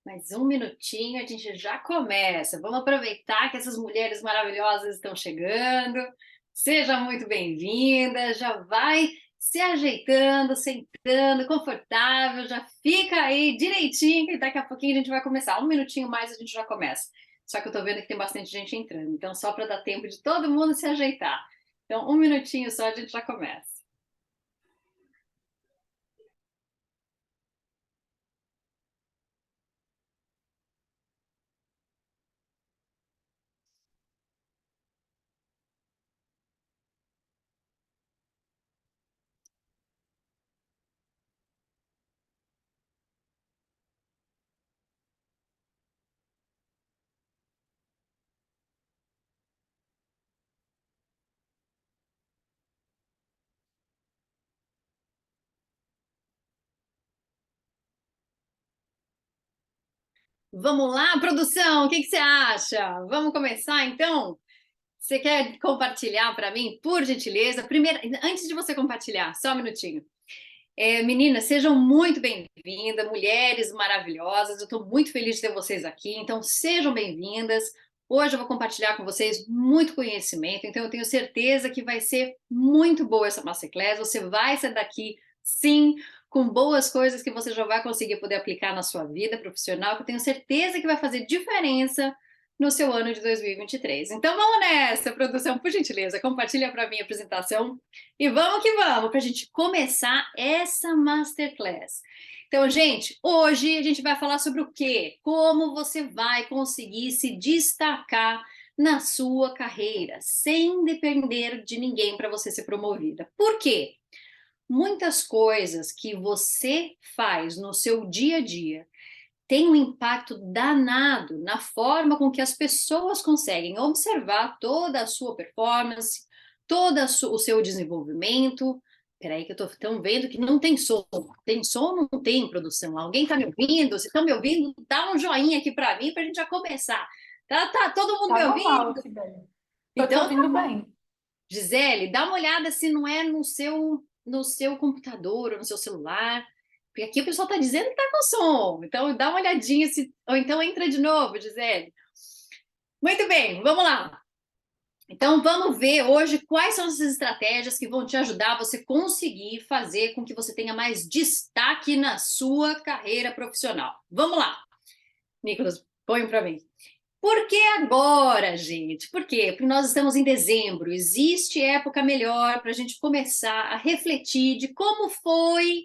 Mais um minutinho, a gente já começa. Vamos aproveitar que essas mulheres maravilhosas estão chegando. Seja muito bem-vinda. Já vai se ajeitando, sentando, confortável. Já fica aí direitinho, que daqui a pouquinho a gente vai começar. Um minutinho mais a gente já começa. Só que eu tô vendo que tem bastante gente entrando. Então, só para dar tempo de todo mundo se ajeitar. Então, um minutinho só a gente já começa. Vamos lá, produção, o que você acha? Vamos começar então? Você quer compartilhar para mim, por gentileza? Primeiro, antes de você compartilhar, só um minutinho. Meninas, sejam muito bem-vindas, mulheres maravilhosas. Eu estou muito feliz de ter vocês aqui, então sejam bem-vindas. Hoje eu vou compartilhar com vocês muito conhecimento, então eu tenho certeza que vai ser muito boa essa masterclass. Você vai sair daqui, sim, com boas coisas que você já vai conseguir poder aplicar na sua vida profissional, que eu tenho certeza que vai fazer diferença no seu ano de 2023. Então vamos nessa, produção, por gentileza, compartilha para mim a apresentação e vamos que vamos para a gente começar essa masterclass. Então, gente, hoje a gente vai falar sobre o quê? Como você vai conseguir se destacar na sua carreira, sem depender de ninguém para você ser promovida. Por quê? Muitas coisas que você faz no seu dia a dia tem um impacto danado na forma com que as pessoas conseguem observar toda a sua performance, o seu desenvolvimento. Peraí que eu estou vendo que não tem som. Tem som ou não tem, produção? Alguém está me ouvindo? Se estão me ouvindo, dá um joinha aqui para mim para a gente já começar. Tá todo mundo Tá me normal, ouvindo? Sibeli. Tô te Então, ouvindo bem. Gisele, dá uma olhada se não é no seu computador ou no seu celular, porque aqui o pessoal está dizendo que está com som. Então dá uma olhadinha se, ou então entra de novo, Gisele. Muito bem, vamos lá. Então vamos ver hoje quais são essas estratégias que vão te ajudar a você conseguir fazer com que você tenha mais destaque na sua carreira profissional. Vamos lá. Nicolas, põe para mim. Por que agora, gente? Por quê? Porque nós estamos em dezembro, existe época melhor para a gente começar a refletir de como foi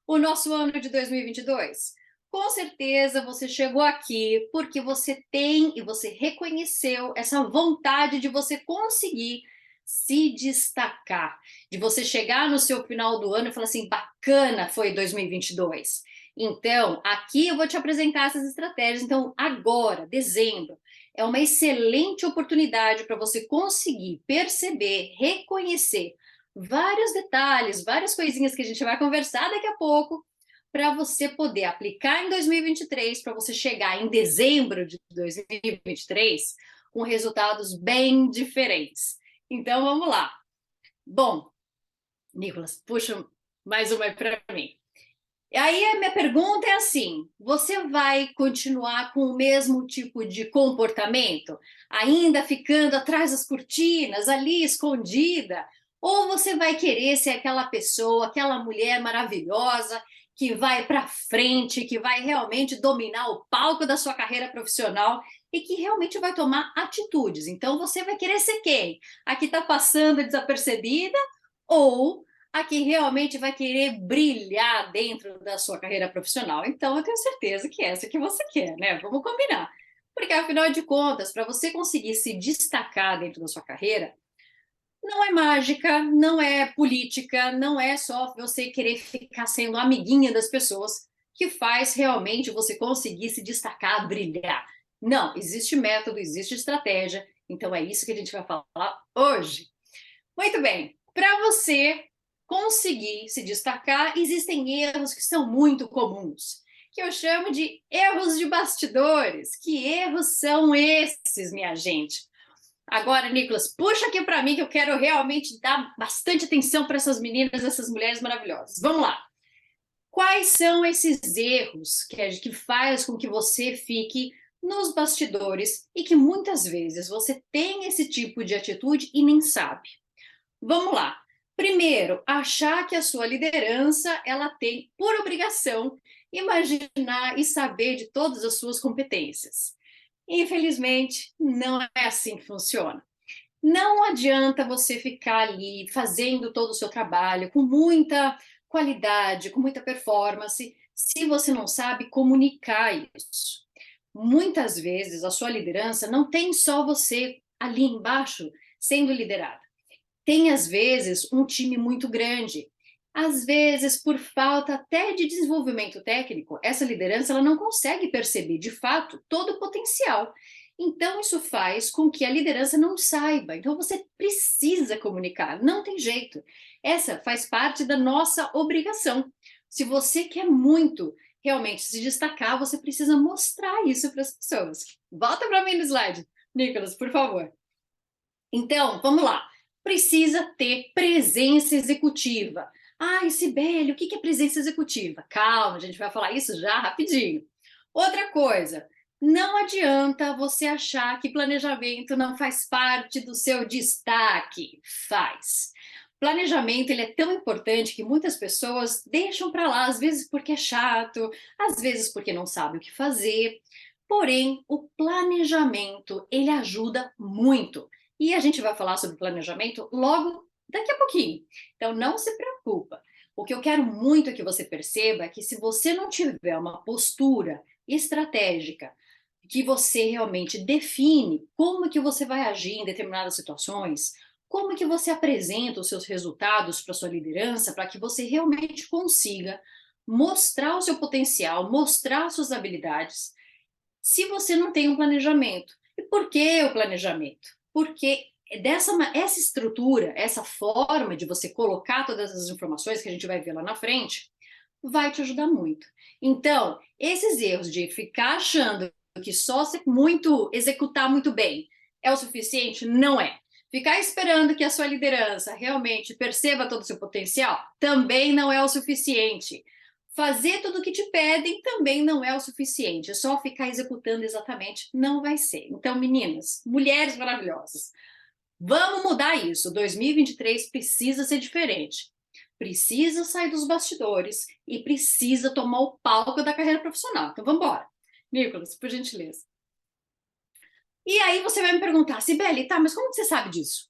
o nosso ano de 2022. Com certeza você chegou aqui porque você tem e você reconheceu essa vontade de você conseguir se destacar, de você chegar no seu final do ano e falar assim: bacana foi 2022. Então, aqui eu vou te apresentar essas estratégias. Então, agora, dezembro, é uma excelente oportunidade para você conseguir perceber, reconhecer vários detalhes, várias coisinhas que a gente vai conversar daqui a pouco, para você poder aplicar em 2023, para você chegar em dezembro de 2023 com resultados bem diferentes. Então, vamos lá. Bom, Nicolas, puxa mais uma para mim. E aí a minha pergunta é assim: você vai continuar com o mesmo tipo de comportamento, ainda ficando atrás das cortinas, ali escondida? Ou você vai querer ser aquela pessoa, aquela mulher maravilhosa que vai para frente, que vai realmente dominar o palco da sua carreira profissional e que realmente vai tomar atitudes? Então você vai querer ser quem? A que está passando desapercebida ou a que realmente vai querer brilhar dentro da sua carreira profissional? Então, eu tenho certeza que é essa que você quer, né? Vamos combinar. Porque, afinal de contas, para você conseguir se destacar dentro da sua carreira, não é mágica, não é política, não é só você querer ficar sendo amiguinha das pessoas que faz realmente você conseguir se destacar, brilhar. Não, existe método, existe estratégia. Então, é isso que a gente vai falar hoje. Muito bem. Para você conseguir se destacar, existem erros que são muito comuns, que eu chamo de erros de bastidores. Que erros são esses, minha gente? Agora, Nicolas, puxa aqui para mim que eu quero realmente dar bastante atenção para essas meninas, essas mulheres maravilhosas. Vamos lá. Quais são esses erros que faz com que você fique nos bastidores e que muitas vezes você tem esse tipo de atitude e nem sabe? Vamos lá. Primeiro, achar que a sua liderança ela tem por obrigação imaginar e saber de todas as suas competências. Infelizmente, não é assim que funciona. Não adianta você ficar ali fazendo todo o seu trabalho com muita qualidade, com muita performance, se você não sabe comunicar isso. Muitas vezes a sua liderança não tem só você ali embaixo sendo liderada. Tem, às vezes, um time muito grande. Às vezes, por falta até de desenvolvimento técnico, essa liderança ela não consegue perceber, de fato, todo o potencial. Então, isso faz com que a liderança não saiba. Então, você precisa comunicar, não tem jeito. Essa faz parte da nossa obrigação. Se você quer muito realmente se destacar, você precisa mostrar isso para as pessoas. Volta para mim no slide, Nicolas, por favor. Então, vamos lá. Precisa ter presença executiva. Ai, Sibeli, o que é presença executiva? Calma, a gente vai falar isso já rapidinho. Outra coisa, não adianta você achar que planejamento não faz parte do seu destaque. Faz. Planejamento ele é tão importante que muitas pessoas deixam para lá, às vezes porque é chato, às vezes porque não sabe o que fazer. Porém, o planejamento ele ajuda muito. E a gente vai falar sobre planejamento logo daqui a pouquinho. Então não se preocupa. O que eu quero muito que você perceba é que se você não tiver uma postura estratégica, que você realmente define como que você vai agir em determinadas situações, como que você apresenta os seus resultados para sua liderança, para que você realmente consiga mostrar o seu potencial, mostrar suas habilidades, se você não tem um planejamento. E por que o planejamento? Porque essa estrutura, essa forma de você colocar todas as informações que a gente vai ver lá na frente, vai te ajudar muito. Então, esses erros de ficar achando que só se muito executar muito bem é o suficiente, não é. Ficar esperando que a sua liderança realmente perceba todo o seu potencial também não é o suficiente. Fazer tudo o que te pedem também não é o suficiente. Só ficar executando exatamente não vai ser. Então, meninas, mulheres maravilhosas, vamos mudar isso. 2023 precisa ser diferente. Precisa sair dos bastidores e precisa tomar o palco da carreira profissional. Então, vamos embora. Nicolas, por gentileza. E aí você vai me perguntar, Sibeli, tá, mas como você sabe disso?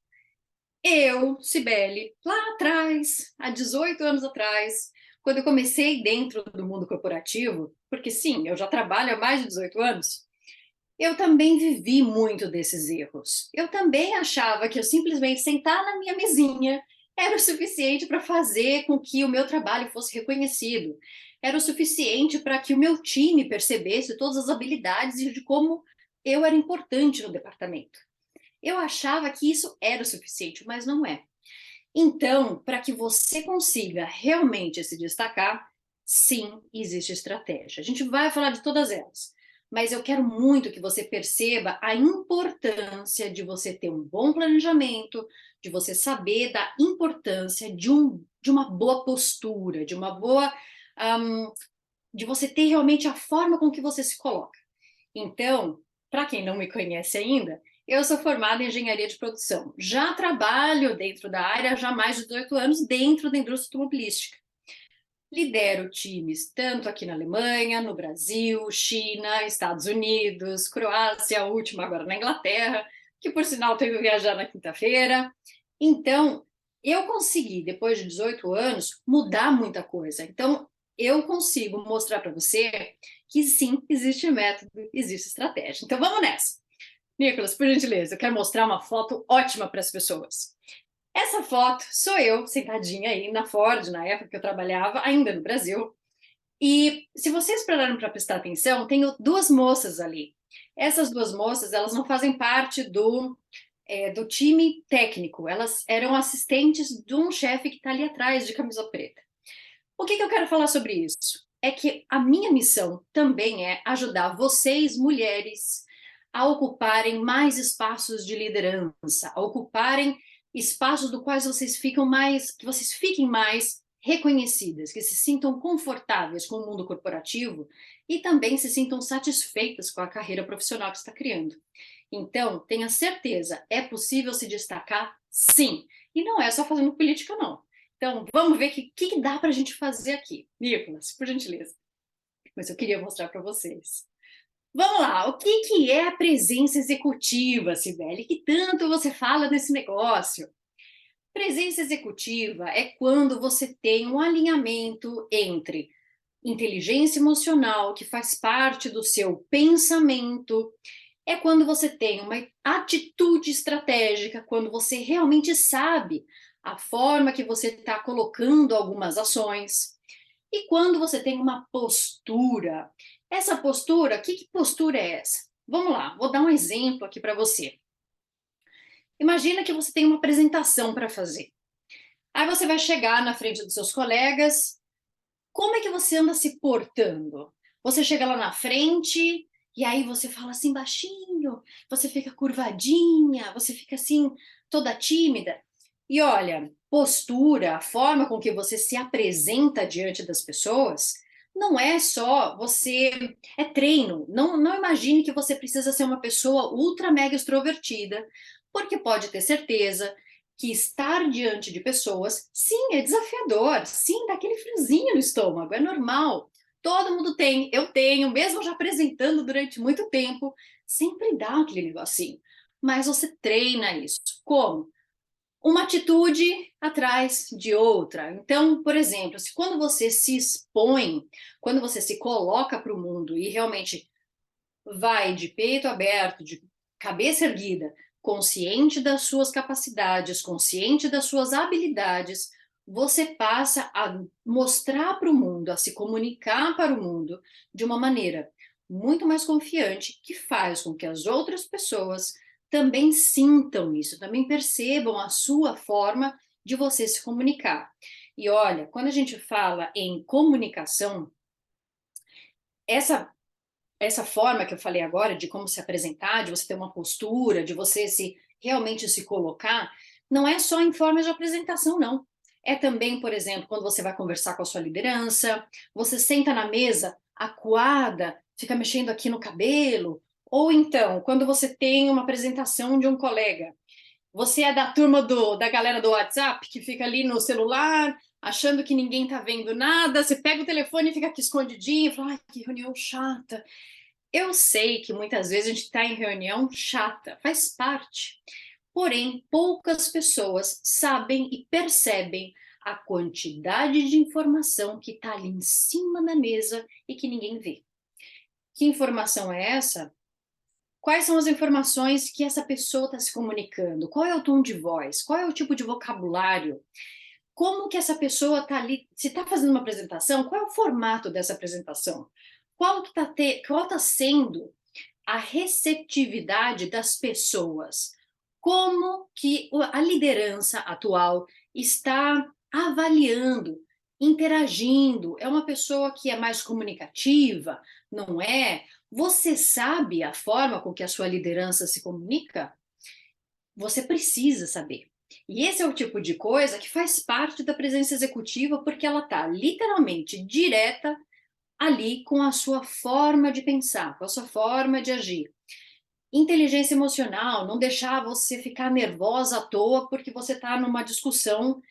Eu, Cibele, lá atrás, há 18 anos atrás, quando eu comecei dentro do mundo corporativo, porque sim, eu já trabalho há mais de 18 anos, eu também vivi muito desses erros. Eu também achava que eu simplesmente sentar na minha mesinha era o suficiente para fazer com que o meu trabalho fosse reconhecido. Era o suficiente para que o meu time percebesse todas as habilidades e de como eu era importante no departamento. Eu achava que isso era o suficiente, mas não é. Então, para que você consiga realmente se destacar, sim, existe estratégia. A gente vai falar de todas elas, mas eu quero muito que você perceba a importância de você ter um bom planejamento, de você saber da importância de uma boa postura, um, de você ter realmente a forma com que você se coloca. Então, para quem não me conhece ainda, eu sou formada em engenharia de produção. Já trabalho dentro da área já há mais de 18 anos dentro da indústria automobilística. Lidero times tanto aqui na Alemanha, no Brasil, China, Estados Unidos, Croácia, a última agora na Inglaterra, que por sinal tenho que viajar na quinta-feira. Então, eu consegui, depois de 18 anos, mudar muita coisa. Então, eu consigo mostrar para você que sim, existe método, existe estratégia. Então, vamos nessa. Nicolas, por gentileza, eu quero mostrar uma foto ótima para as pessoas. Essa foto sou eu, sentadinha aí na Ford, na época que eu trabalhava, ainda no Brasil. E se vocês pararam para prestar atenção, tenho duas moças ali. Essas duas moças, elas não fazem parte do time técnico, elas eram assistentes de um chefe que está ali atrás, de camisa preta. O que eu quero falar sobre isso? É que a minha missão também é ajudar vocês, mulheres, a ocuparem mais espaços de liderança, a ocuparem espaços do quais vocês ficam mais, que vocês fiquem mais reconhecidas, que se sintam confortáveis com o mundo corporativo e também se sintam satisfeitas com a carreira profissional que está criando. Então, tenha certeza, é possível se destacar, sim. E não é só fazendo política, não. Então, vamos ver o que dá para a gente fazer aqui. Nicolas, por gentileza. Mas eu queria mostrar para vocês. Vamos lá, o que é a presença executiva, Cibele? Que tanto você fala desse negócio? Presença executiva é quando você tem um alinhamento entre inteligência emocional, que faz parte do seu pensamento, é quando você tem uma atitude estratégica, quando você realmente sabe a forma que você está colocando algumas ações, e quando você tem uma postura. Essa postura, que postura é essa? Vamos lá, vou dar um exemplo aqui para você. Imagina que você tem uma apresentação para fazer. Aí você vai chegar na frente dos seus colegas. Como é que você anda se portando? Você chega lá na frente e aí você fala assim baixinho, você fica curvadinha, você fica assim toda tímida. E olha, postura, a forma com que você se apresenta diante das pessoas, não é só você, é treino. Não imagine que você precisa ser uma pessoa ultra mega extrovertida, porque pode ter certeza que estar diante de pessoas, sim, é desafiador, sim, dá aquele friozinho no estômago, é normal. Todo mundo tem, eu tenho, mesmo já apresentando durante muito tempo, sempre dá aquele negocinho. Mas você treina isso. Como? Uma atitude atrás de outra. Então, por exemplo, se quando você se expõe, quando você se coloca para o mundo e realmente vai de peito aberto, de cabeça erguida, consciente das suas capacidades, consciente das suas habilidades, você passa a mostrar para o mundo, a se comunicar para o mundo de uma maneira muito mais confiante, que faz com que as outras pessoas também sintam isso, também percebam a sua forma de você se comunicar. E olha, quando a gente fala em comunicação, essa forma que eu falei agora de como se apresentar, de você ter uma postura, de você se realmente se colocar, não é só em forma de apresentação, não. É também, por exemplo, quando você vai conversar com a sua liderança, você senta na mesa acuada, fica mexendo aqui no cabelo, ou então, quando você tem uma apresentação de um colega, você é da turma da galera do WhatsApp que fica ali no celular, achando que ninguém tá vendo nada, você pega o telefone e fica aqui escondidinho, fala, ai, que reunião chata. Eu sei que muitas vezes a gente está em reunião chata, faz parte. Porém, poucas pessoas sabem e percebem a quantidade de informação que está ali em cima da mesa e que ninguém vê. Que informação é essa? Quais são as informações que essa pessoa está se comunicando? Qual é o tom de voz? Qual é o tipo de vocabulário? Como que essa pessoa está ali, se está fazendo uma apresentação, qual é o formato dessa apresentação? Qual está sendo a receptividade das pessoas? Como que a liderança atual está avaliando, interagindo? É uma pessoa que é mais comunicativa? Não é? Você sabe a forma com que a sua liderança se comunica? Você precisa saber. E esse é o tipo de coisa que faz parte da presença executiva, porque ela está literalmente direta ali com a sua forma de pensar, com a sua forma de agir. Inteligência emocional, não deixar você ficar nervosa à toa porque você está numa discussão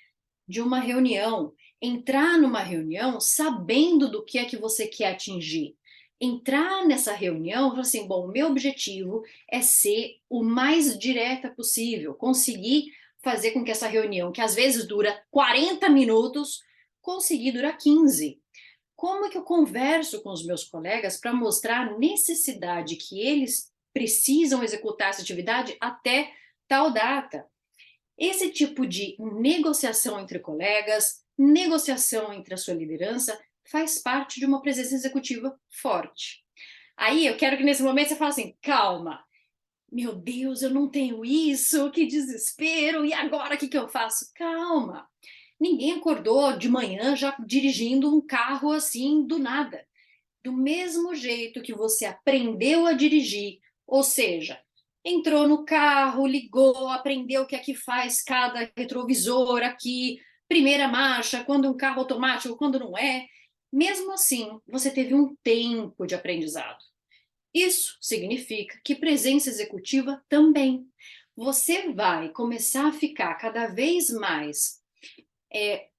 de uma reunião. Entrar numa reunião sabendo do que é que você quer atingir. Entrar nessa reunião e falar assim, bom, o meu objetivo é ser o mais direta possível, conseguir fazer com que essa reunião, que às vezes dura 40 minutos, conseguir durar 15. Como é que eu converso com os meus colegas para mostrar a necessidade que eles precisam executar essa atividade até tal data? Esse tipo de negociação entre colegas, negociação entre a sua liderança, faz parte de uma presença executiva forte. Aí eu quero que nesse momento você fale assim: calma, meu Deus, eu não tenho isso, que desespero, e agora o que eu faço? Calma. Ninguém acordou de manhã já dirigindo um carro assim do nada. Do mesmo jeito que você aprendeu a dirigir, ou seja, entrou no carro, ligou, aprendeu o que é que faz cada retrovisor aqui, primeira marcha, quando um carro automático, quando não é. Mesmo assim, você teve um tempo de aprendizado. Isso significa que presença executiva também. Você vai começar a ficar cada vez mais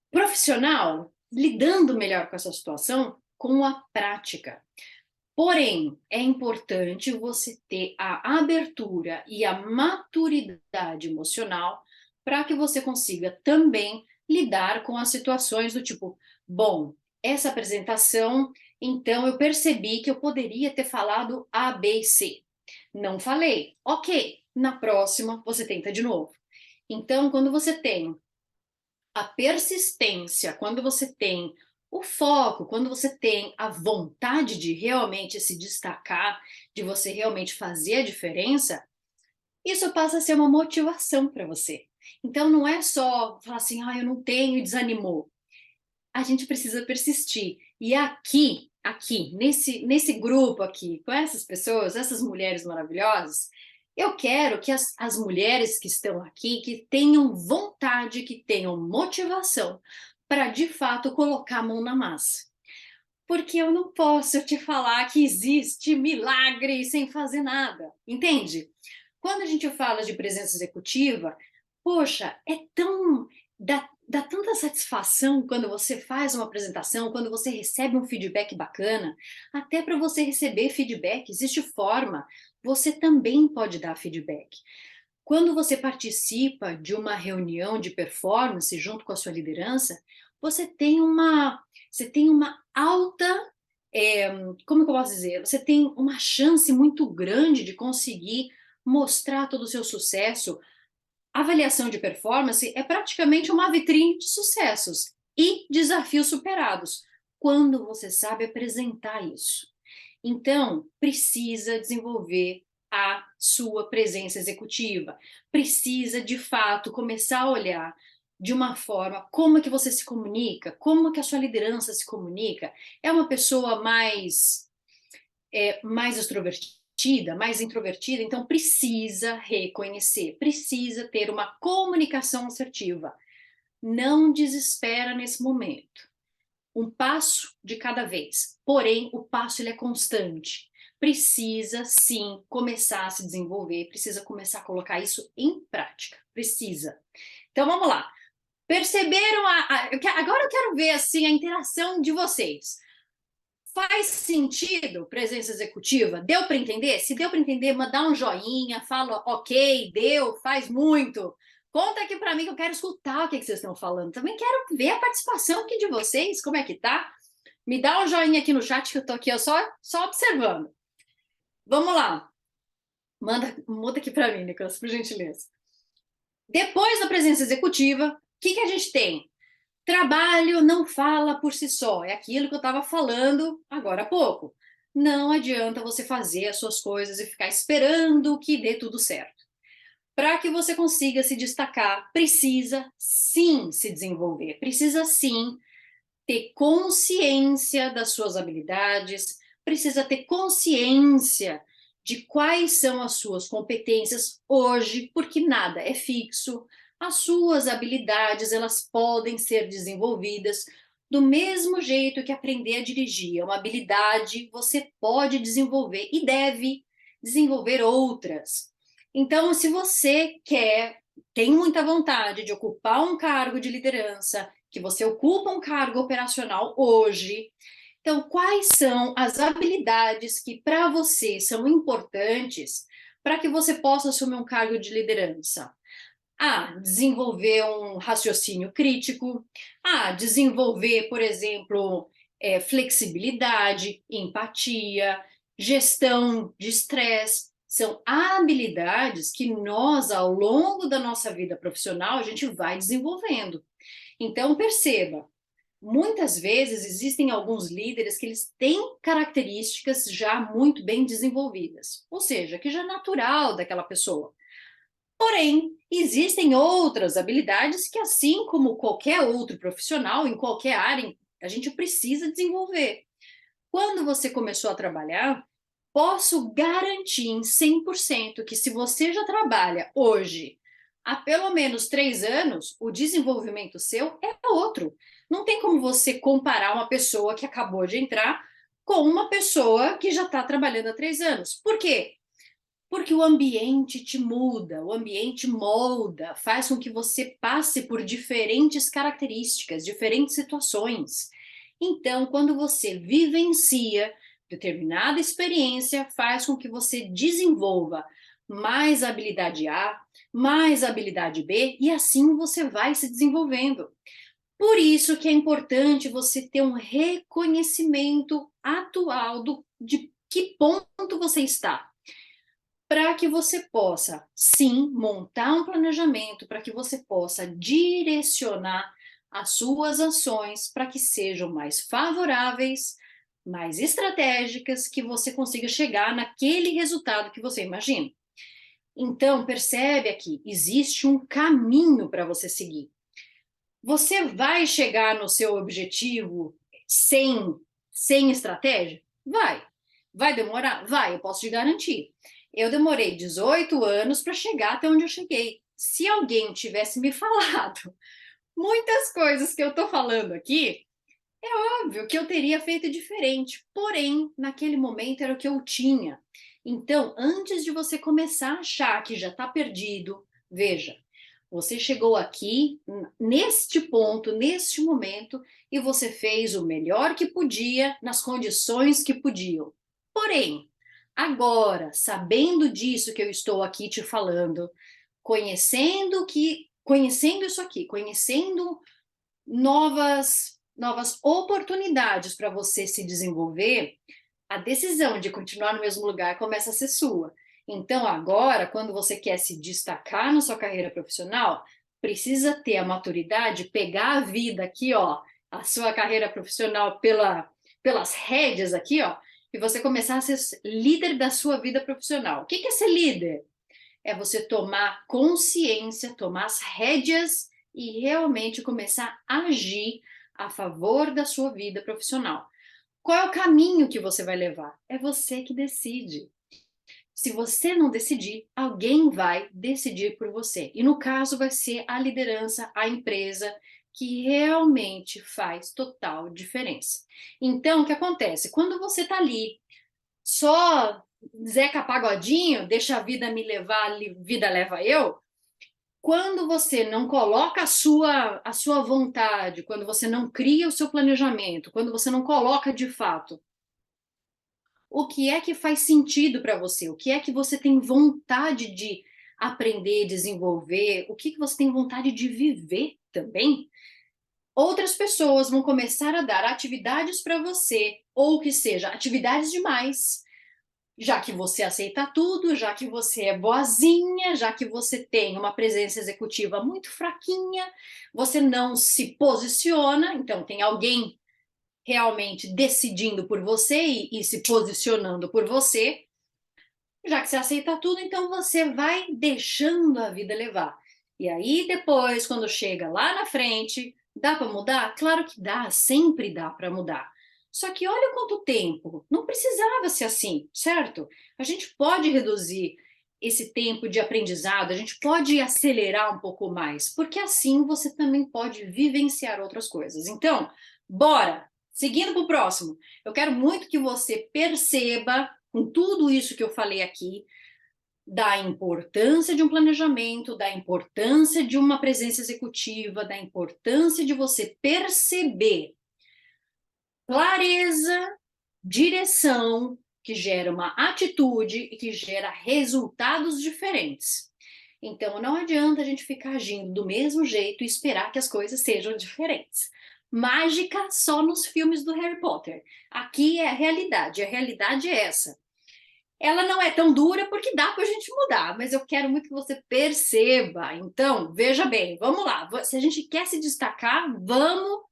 profissional, lidando melhor com essa situação com a prática. Porém, é importante você ter a abertura e a maturidade emocional para que você consiga também lidar com as situações do tipo, bom, essa apresentação, então eu percebi que eu poderia ter falado A, B e C. Não falei. Ok, na próxima você tenta de novo. Então, quando você tem a persistência, quando você tem o foco, quando você tem a vontade de realmente se destacar, de você realmente fazer a diferença, isso passa a ser uma motivação para você. Então não é só falar assim, ah, eu não tenho e desanimou. A gente precisa persistir. E aqui, nesse grupo aqui, com essas pessoas, essas mulheres maravilhosas, eu quero que as mulheres que estão aqui, que tenham vontade, que tenham motivação para, de fato, colocar a mão na massa. Porque eu não posso te falar que existe milagre sem fazer nada, entende? Quando a gente fala de presença executiva, poxa, dá tanta satisfação quando você faz uma apresentação, quando você recebe um feedback bacana. Até para você receber feedback, existe forma. Você também pode dar feedback. Quando você participa de uma reunião de performance junto com a sua liderança, você tem uma alta, como que eu posso dizer? Você tem uma chance muito grande de conseguir mostrar todo o seu sucesso. A avaliação de performance é praticamente uma vitrine de sucessos e desafios superados, quando você sabe apresentar isso. Então, precisa desenvolver a sua presença executiva. Precisa, de fato, começar a olhar de uma forma como é que você se comunica, como é que a sua liderança se comunica. É uma pessoa mais extrovertida, mais introvertida, então precisa reconhecer, precisa ter uma comunicação assertiva. Não desespera nesse momento. Um passo de cada vez. Porém, o passo ele é constante. Precisa sim começar a se desenvolver, precisa começar a colocar isso em prática. Precisa. Então vamos lá. Perceberam agora eu quero ver assim a interação de vocês. Faz sentido presença executiva? Deu para entender? Se deu para entender, dá um joinha, fala ok, deu, faz muito. Conta aqui para mim que eu quero escutar o que vocês estão falando. Também quero ver a participação aqui de vocês, como é que tá? Me dá um joinha aqui no chat que eu tô aqui só observando. Vamos lá. Muda aqui para mim, Nicolas, por gentileza. Depois da presença executiva, o que a gente tem? Trabalho não fala por si só, é aquilo que eu estava falando agora há pouco. Não adianta você fazer as suas coisas e ficar esperando que dê tudo certo. Para que você consiga se destacar, precisa sim se desenvolver, precisa sim ter consciência das suas habilidades, precisa ter consciência de quais são as suas competências hoje, porque nada é fixo. As suas habilidades, elas podem ser desenvolvidas do mesmo jeito que aprender a dirigir. É uma habilidade, você pode desenvolver e deve desenvolver outras. Então, se você tem muita vontade de ocupar um cargo de liderança, que você ocupa um cargo operacional hoje. Então, quais são as habilidades que para você são importantes para que você possa assumir um cargo de liderança? Desenvolver um raciocínio crítico. Desenvolver, por exemplo, flexibilidade, empatia, gestão de estresse. São habilidades que nós, ao longo da nossa vida profissional, a gente vai desenvolvendo. Então, perceba, muitas vezes existem alguns líderes que eles têm características já muito bem desenvolvidas, ou seja, que já é natural daquela pessoa. Porém, existem outras habilidades que, assim como qualquer outro profissional, em qualquer área, a gente precisa desenvolver. Quando você começou a trabalhar, posso garantir em 100% que se você já trabalha hoje há pelo menos 3 anos, o desenvolvimento seu é outro. Não tem como você comparar uma pessoa que acabou de entrar com uma pessoa que já está trabalhando há 3 anos. Por quê? Porque o ambiente te muda, o ambiente molda, faz com que você passe por diferentes características, diferentes situações. Então, quando você vivencia determinada experiência, faz com que você desenvolva mais habilidade A, mais habilidade B, e assim você vai se desenvolvendo. Por isso que é importante você ter um reconhecimento atual de que ponto você está, para que você possa, sim, montar um planejamento, para que você possa direcionar as suas ações para que sejam mais favoráveis, mais estratégicas, que você consiga chegar naquele resultado que você imagina. Então, percebe aqui, existe um caminho para você seguir. Você vai chegar no seu objetivo sem estratégia? Vai. Vai demorar? Vai, eu posso te garantir. Eu demorei 18 anos para chegar até onde eu cheguei. Se alguém tivesse me falado muitas coisas que eu estou falando aqui, óbvio que eu teria feito diferente. Porém, naquele momento era o que eu tinha. Então, antes de você começar a achar que já está perdido, veja, você chegou aqui, neste ponto, neste momento, e você fez o melhor que podia, nas condições que podiam. Porém, agora, sabendo disso que eu estou aqui te falando, conhecendo isso aqui, conhecendo novas oportunidades para você se desenvolver, a decisão de continuar no mesmo lugar começa a ser sua. Então, agora, quando você quer se destacar na sua carreira profissional, precisa ter a maturidade, pegar a vida aqui, ó, a sua carreira profissional pelas rédeas aqui, ó, e você começar a ser líder da sua vida profissional. O que é ser líder? É você tomar consciência, tomar as rédeas e realmente começar a agir a favor da sua vida profissional. Qual é o caminho que você vai levar? É você que decide. Se você não decidir, alguém vai decidir por você. E no caso, vai ser a liderança, a empresa, que realmente faz total diferença. Então, o que acontece? Quando você está ali, só Zeca Pagodinho, deixa a vida me levar, a vida leva eu. Quando você não coloca a sua vontade, quando você não cria o seu planejamento, quando você não coloca de fato o que é que faz sentido para você, o que é que você tem vontade de aprender, desenvolver, o que que você tem vontade de viver também, outras pessoas vão começar a dar atividades para você, ou que seja, atividades demais, já que você aceita tudo, já que você é boazinha, já que você tem uma presença executiva muito fraquinha, você não se posiciona, então tem alguém realmente decidindo por você e se posicionando por você, já que você aceita tudo, então você vai deixando a vida levar. E aí depois, quando chega lá na frente, dá para mudar? Claro que dá, sempre dá para mudar. Só que olha quanto tempo, não precisava ser assim, certo? A gente pode reduzir esse tempo de aprendizado, a gente pode acelerar um pouco mais, porque assim você também pode vivenciar outras coisas. Então, bora! Seguindo para o próximo, eu quero muito que você perceba, com tudo isso que eu falei aqui, da importância de um planejamento, da importância de uma presença executiva, da importância de você perceber clareza, direção, que gera uma atitude e que gera resultados diferentes. Então, não adianta a gente ficar agindo do mesmo jeito e esperar que as coisas sejam diferentes. Mágica só nos filmes do Harry Potter. Aqui é a realidade é essa. Ela não é tão dura porque dá para a gente mudar, mas eu quero muito que você perceba. Então, veja bem, vamos lá. Se a gente quer se destacar, vamos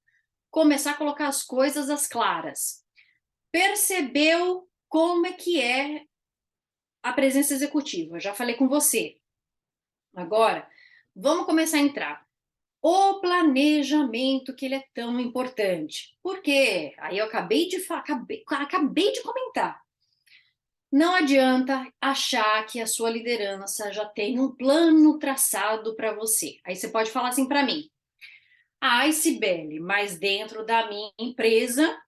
começar a colocar as coisas às claras. Percebeu como é que é a presença executiva? Já falei com você. Agora, vamos começar a entrar. O planejamento, que ele é tão importante. Por quê? Aí eu acabei de comentar. Não adianta achar que a sua liderança já tem um plano traçado para você. Aí você pode falar assim para mim: ai, Cibele, mas dentro da minha empresa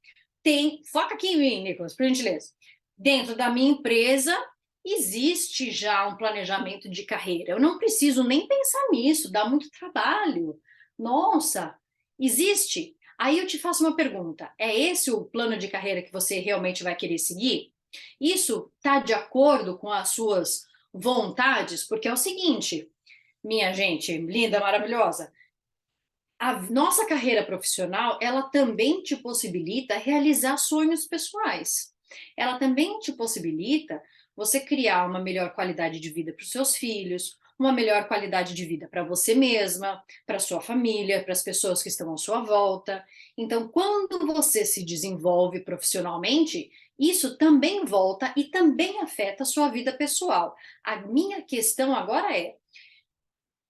tem. Foca aqui em mim, Nicolas, por gentileza. Dentro da minha empresa existe já um planejamento de carreira. Eu não preciso nem pensar nisso, dá muito trabalho. Nossa, existe? Aí eu te faço uma pergunta: é esse o plano de carreira que você realmente vai querer seguir? Isso está de acordo com as suas vontades? Porque é o seguinte, minha gente linda, maravilhosa, a nossa carreira profissional, ela também te possibilita realizar sonhos pessoais. Ela também te possibilita você criar uma melhor qualidade de vida para os seus filhos, uma melhor qualidade de vida para você mesma, para sua família, para as pessoas que estão à sua volta. Então, quando você se desenvolve profissionalmente, isso também volta e também afeta a sua vida pessoal. A minha questão agora é: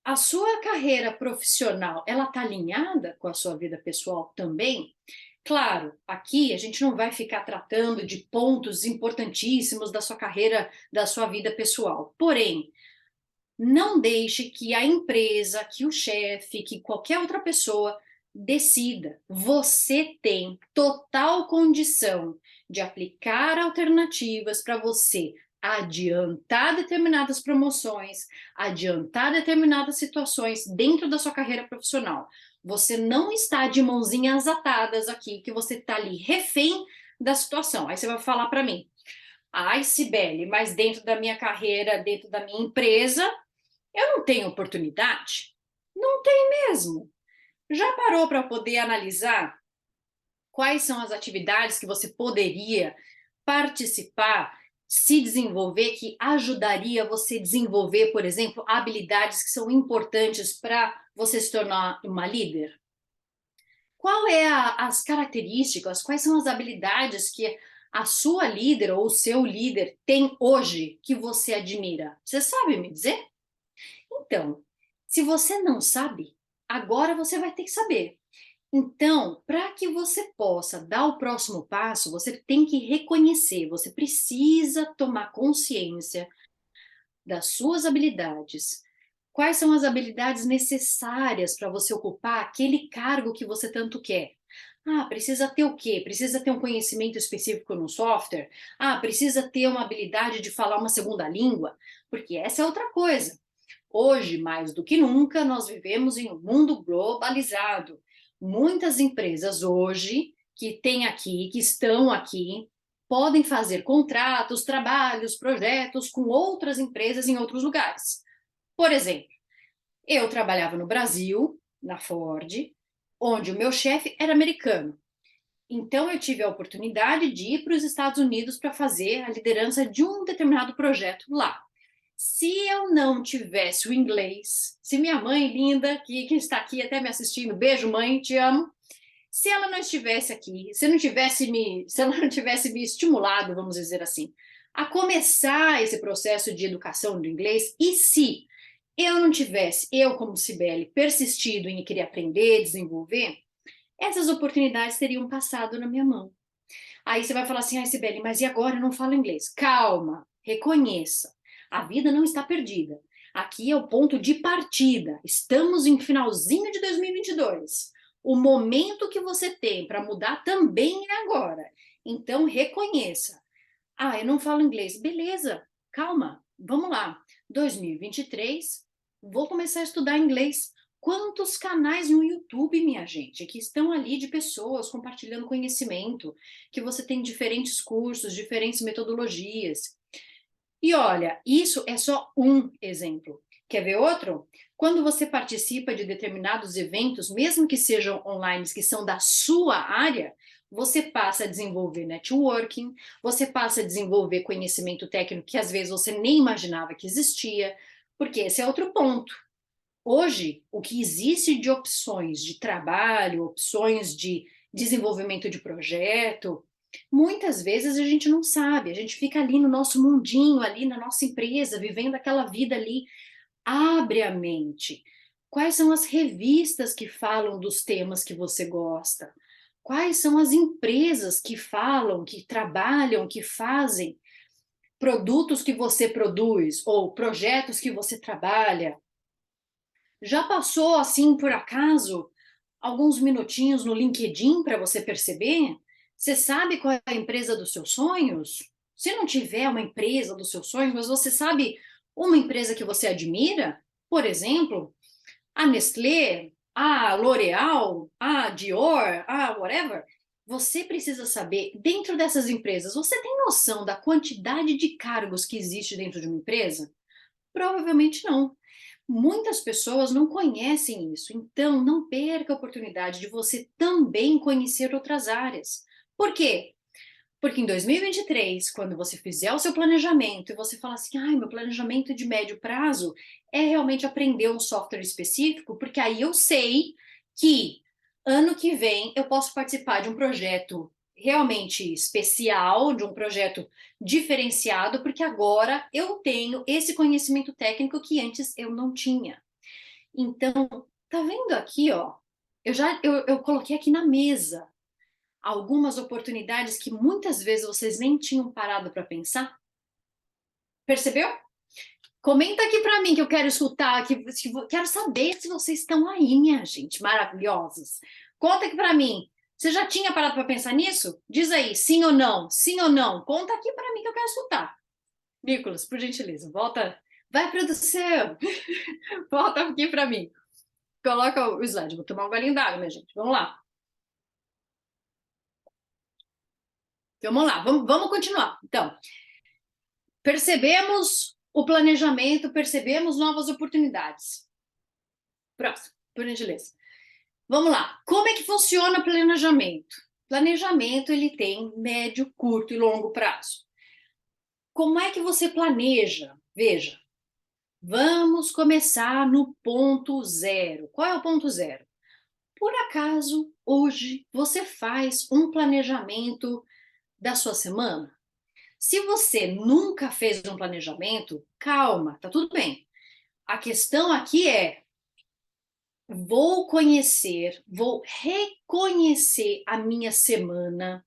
a sua carreira profissional, ela está alinhada com a sua vida pessoal também? Claro, aqui a gente não vai ficar tratando de pontos importantíssimos da sua carreira, da sua vida pessoal. Porém, não deixe que a empresa, que o chefe, que qualquer outra pessoa decida. Você tem total condição de aplicar alternativas para você adiantar determinadas promoções, adiantar determinadas situações dentro da sua carreira profissional. Você não está de mãozinhas atadas aqui, que você está ali refém da situação. Aí você vai falar para mim: ai, Cibele, mas dentro da minha carreira, dentro da minha empresa, eu não tenho oportunidade? Não tem mesmo. Já parou para poder analisar quais são as atividades que você poderia participar, se desenvolver, que ajudaria você a desenvolver, por exemplo, habilidades que são importantes para você se tornar uma líder? Qual é as características, quais são as habilidades que a sua líder ou o seu líder tem hoje que você admira? Você sabe me dizer? Então, se você não sabe, agora você vai ter que saber. Então, para que você possa dar o próximo passo, você tem que reconhecer, você precisa tomar consciência das suas habilidades. Quais são as habilidades necessárias para você ocupar aquele cargo que você tanto quer? Ah, precisa ter o quê? Precisa ter um conhecimento específico no software? Ah, precisa ter uma habilidade de falar uma segunda língua? Porque essa é outra coisa. Hoje, mais do que nunca, nós vivemos em um mundo globalizado. Muitas empresas hoje que têm aqui, que estão aqui, podem fazer contratos, trabalhos, projetos com outras empresas em outros lugares. Por exemplo, eu trabalhava no Brasil, na Ford, onde o meu chefe era americano. Então, eu tive a oportunidade de ir para os Estados Unidos para fazer a liderança de um determinado projeto lá. Se eu não tivesse o inglês, se minha mãe linda, que está aqui até me assistindo, beijo mãe, te amo. Se ela não estivesse aqui, se ela não tivesse me estimulado, vamos dizer assim, a começar esse processo de educação do inglês, e se eu não tivesse, eu como Cibele, persistido em querer aprender, desenvolver, essas oportunidades teriam passado na minha mão. Aí você vai falar assim: ai, Cibele, mas e agora? Eu não falo inglês. Calma, reconheça. A vida não está perdida. Aqui é o ponto de partida. Estamos em finalzinho de 2022. O momento que você tem para mudar também é agora. Então, reconheça. Ah, eu não falo inglês. Beleza, calma, vamos lá. 2023, vou começar a estudar inglês. Quantos canais no YouTube, minha gente, que estão ali de pessoas compartilhando conhecimento, que você tem diferentes cursos, diferentes metodologias. E olha, isso é só um exemplo. Quer ver outro? Quando você participa de determinados eventos, mesmo que sejam online, que são da sua área, você passa a desenvolver networking, você passa a desenvolver conhecimento técnico que às vezes você nem imaginava que existia, porque esse é outro ponto. Hoje, o que existe de opções de trabalho, opções de desenvolvimento de projeto, muitas vezes a gente não sabe, a gente fica ali no nosso mundinho, ali na nossa empresa, vivendo aquela vida ali. Abre a mente. Quais são as revistas que falam dos temas que você gosta? Quais são as empresas que falam, que trabalham, que fazem produtos que você produz ou projetos que você trabalha? Já passou assim por acaso alguns minutinhos no LinkedIn para você perceber? Você sabe qual é a empresa dos seus sonhos? Se não tiver uma empresa dos seus sonhos, mas você sabe uma empresa que você admira? Por exemplo, a Nestlé, a L'Oréal, a Dior, a whatever. Você precisa saber, dentro dessas empresas, você tem noção da quantidade de cargos que existe dentro de uma empresa? Provavelmente não. Muitas pessoas não conhecem isso, então não perca a oportunidade de você também conhecer outras áreas. Por quê? Porque em 2023, quando você fizer o seu planejamento e você falar assim, ai, meu planejamento de médio prazo é realmente aprender um software específico, porque aí eu sei que ano que vem eu posso participar de um projeto realmente especial, de um projeto diferenciado, porque agora eu tenho esse conhecimento técnico que antes eu não tinha. Então, tá vendo aqui, ó? Eu coloquei aqui na mesa algumas oportunidades que muitas vezes vocês nem tinham parado para pensar. Percebeu? Comenta aqui para mim que eu quero escutar, quero saber se vocês estão aí, minha gente, maravilhosos. Conta aqui para mim. Você já tinha parado para pensar nisso? Diz aí, sim ou não? Sim ou não? Conta aqui para mim que eu quero escutar. Nicolas, por gentileza, volta. Vai, produção. Volta aqui para mim. Coloca o slide. Vou tomar um golinho d'água, minha gente. Vamos lá. Vamos lá, vamos continuar. Então, percebemos o planejamento, percebemos novas oportunidades. Próximo, por gentileza. Vamos lá. Como é que funciona o planejamento? Planejamento, ele tem médio, curto e longo prazo. Como é que você planeja? Veja, vamos começar no ponto zero. Qual é o ponto zero? Por acaso, hoje, você faz um planejamento da sua semana? Se você nunca fez um planejamento, calma, tá tudo bem. A questão aqui é: vou conhecer, vou reconhecer a minha semana.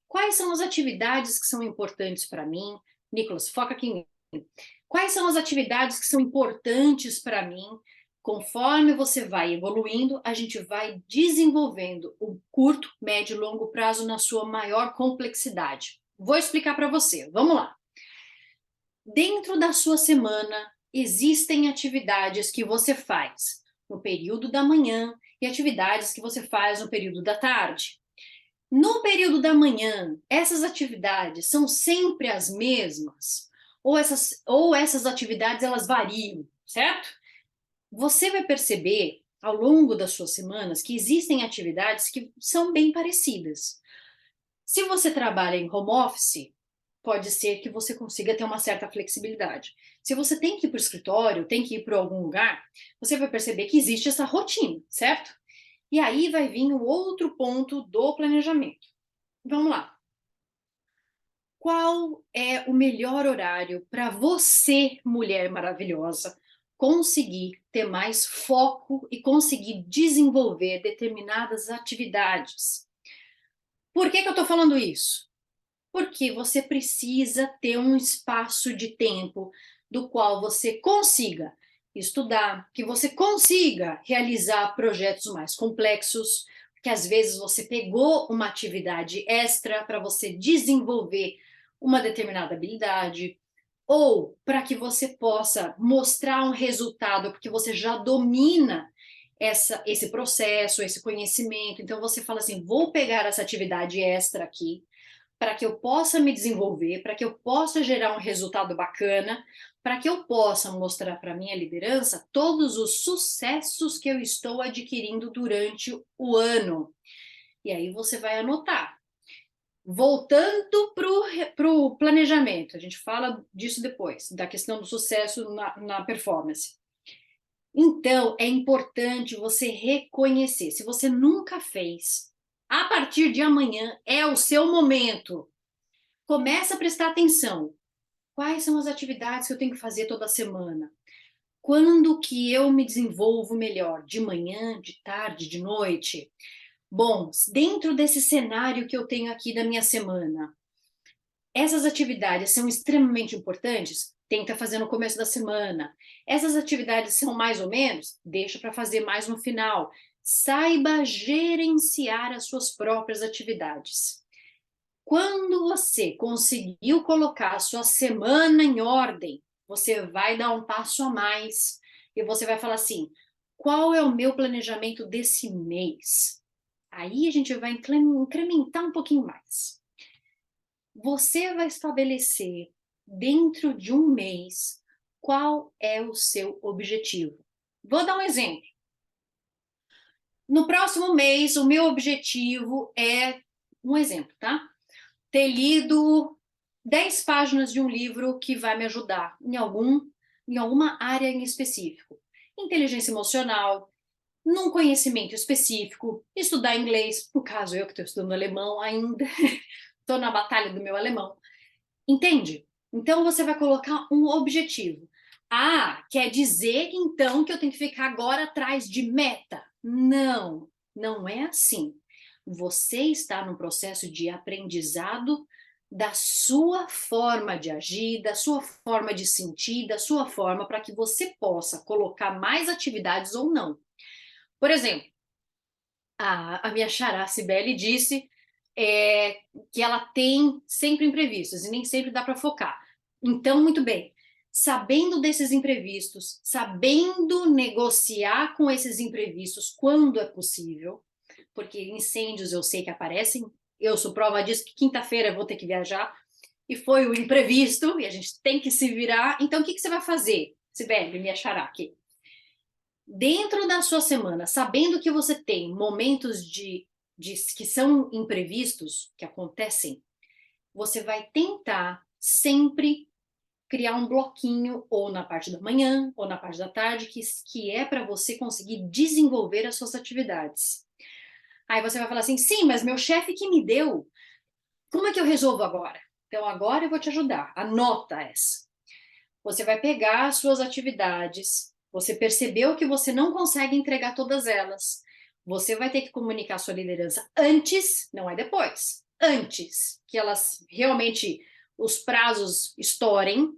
Quais são as atividades que são importantes para mim? Nicolas, foca aqui em mim. Quais são as atividades que são importantes para mim? Conforme você vai evoluindo, a gente vai desenvolvendo o curto, médio e longo prazo na sua maior complexidade. Vou explicar para você. Vamos lá. Dentro da sua semana, existem atividades que você faz no período da manhã e atividades que você faz no período da tarde. No período da manhã, essas atividades são sempre as mesmas? Ou essas atividades elas variam, certo? Você vai perceber ao longo das suas semanas que existem atividades que são bem parecidas. Se você trabalha em home office, pode ser que você consiga ter uma certa flexibilidade. Se você tem que ir para o escritório, tem que ir para algum lugar, você vai perceber que existe essa rotina, certo? E aí vai vir o outro ponto do planejamento. Vamos lá. Qual é o melhor horário para você, mulher maravilhosa, conseguir ter mais foco e conseguir desenvolver determinadas atividades? Por que eu estou falando isso? Porque você precisa ter um espaço de tempo do qual você consiga estudar, que você consiga realizar projetos mais complexos, que às vezes você pegou uma atividade extra para você desenvolver uma determinada habilidade, ou para que você possa mostrar um resultado, porque você já domina esse processo, esse conhecimento. Então você fala assim: vou pegar essa atividade extra aqui para que eu possa me desenvolver, para que eu possa gerar um resultado bacana, para que eu possa mostrar para minha liderança todos os sucessos que eu estou adquirindo durante o ano. E aí você vai anotar. Voltando para o planejamento, a gente fala disso depois, da questão do sucesso na performance. Então, é importante você reconhecer. Se você nunca fez, a partir de amanhã é o seu momento. Começa a prestar atenção. Quais são as atividades que eu tenho que fazer toda semana? Quando que eu me desenvolvo melhor? De manhã, de tarde, de noite? Bom, dentro desse cenário que eu tenho aqui da minha semana, Essas atividades são extremamente importantes? Tenta fazer no começo da semana. Essas atividades são mais ou menos? Deixa para fazer mais no final. Saiba gerenciar as suas próprias atividades. Quando você conseguiu colocar a sua semana em ordem, você vai dar um passo a mais e você vai falar assim: qual é o meu planejamento desse mês? Aí a gente vai incrementar um pouquinho mais. Você vai estabelecer dentro de um mês qual é o seu objetivo. Vou dar um exemplo. No próximo mês, o meu objetivo é um exemplo, tá? Ter lido 10 páginas de um livro que vai me ajudar em alguma área em específico. Inteligência emocional, num conhecimento específico, estudar inglês, no caso eu que estou estudando alemão ainda, estou na batalha do meu alemão. Entende? Então você vai colocar um objetivo. Ah, quer dizer então que eu tenho que ficar agora atrás de meta? Não, não é assim. Você está no processo de aprendizado da sua forma de agir, da sua forma de sentir, da sua forma para que você possa colocar mais atividades ou não. Por exemplo, a minha xará Cibele disse que ela tem sempre imprevistos e nem sempre dá para focar. Então, muito bem, sabendo desses imprevistos, sabendo negociar com esses imprevistos quando é possível, porque incêndios eu sei que aparecem, eu sou prova disso que quinta-feira eu vou ter que viajar, e foi o imprevisto, e a gente tem que se virar. Então, o que você vai fazer, Sibeli, me achará aqui? Dentro da sua semana, sabendo que você tem momentos que são imprevistos, que acontecem, você vai tentar sempre criar um bloquinho, ou na parte da manhã, ou na parte da tarde, que é para você conseguir desenvolver as suas atividades. Aí você vai falar assim: sim, mas meu chefe que me deu, como é que eu resolvo agora? Então, agora eu vou te ajudar. Anota essa. Você vai pegar as suas atividades, você percebeu que você não consegue entregar todas elas. Você vai ter que comunicar a sua liderança antes, não é depois. Antes que elas realmente, os prazos estourem,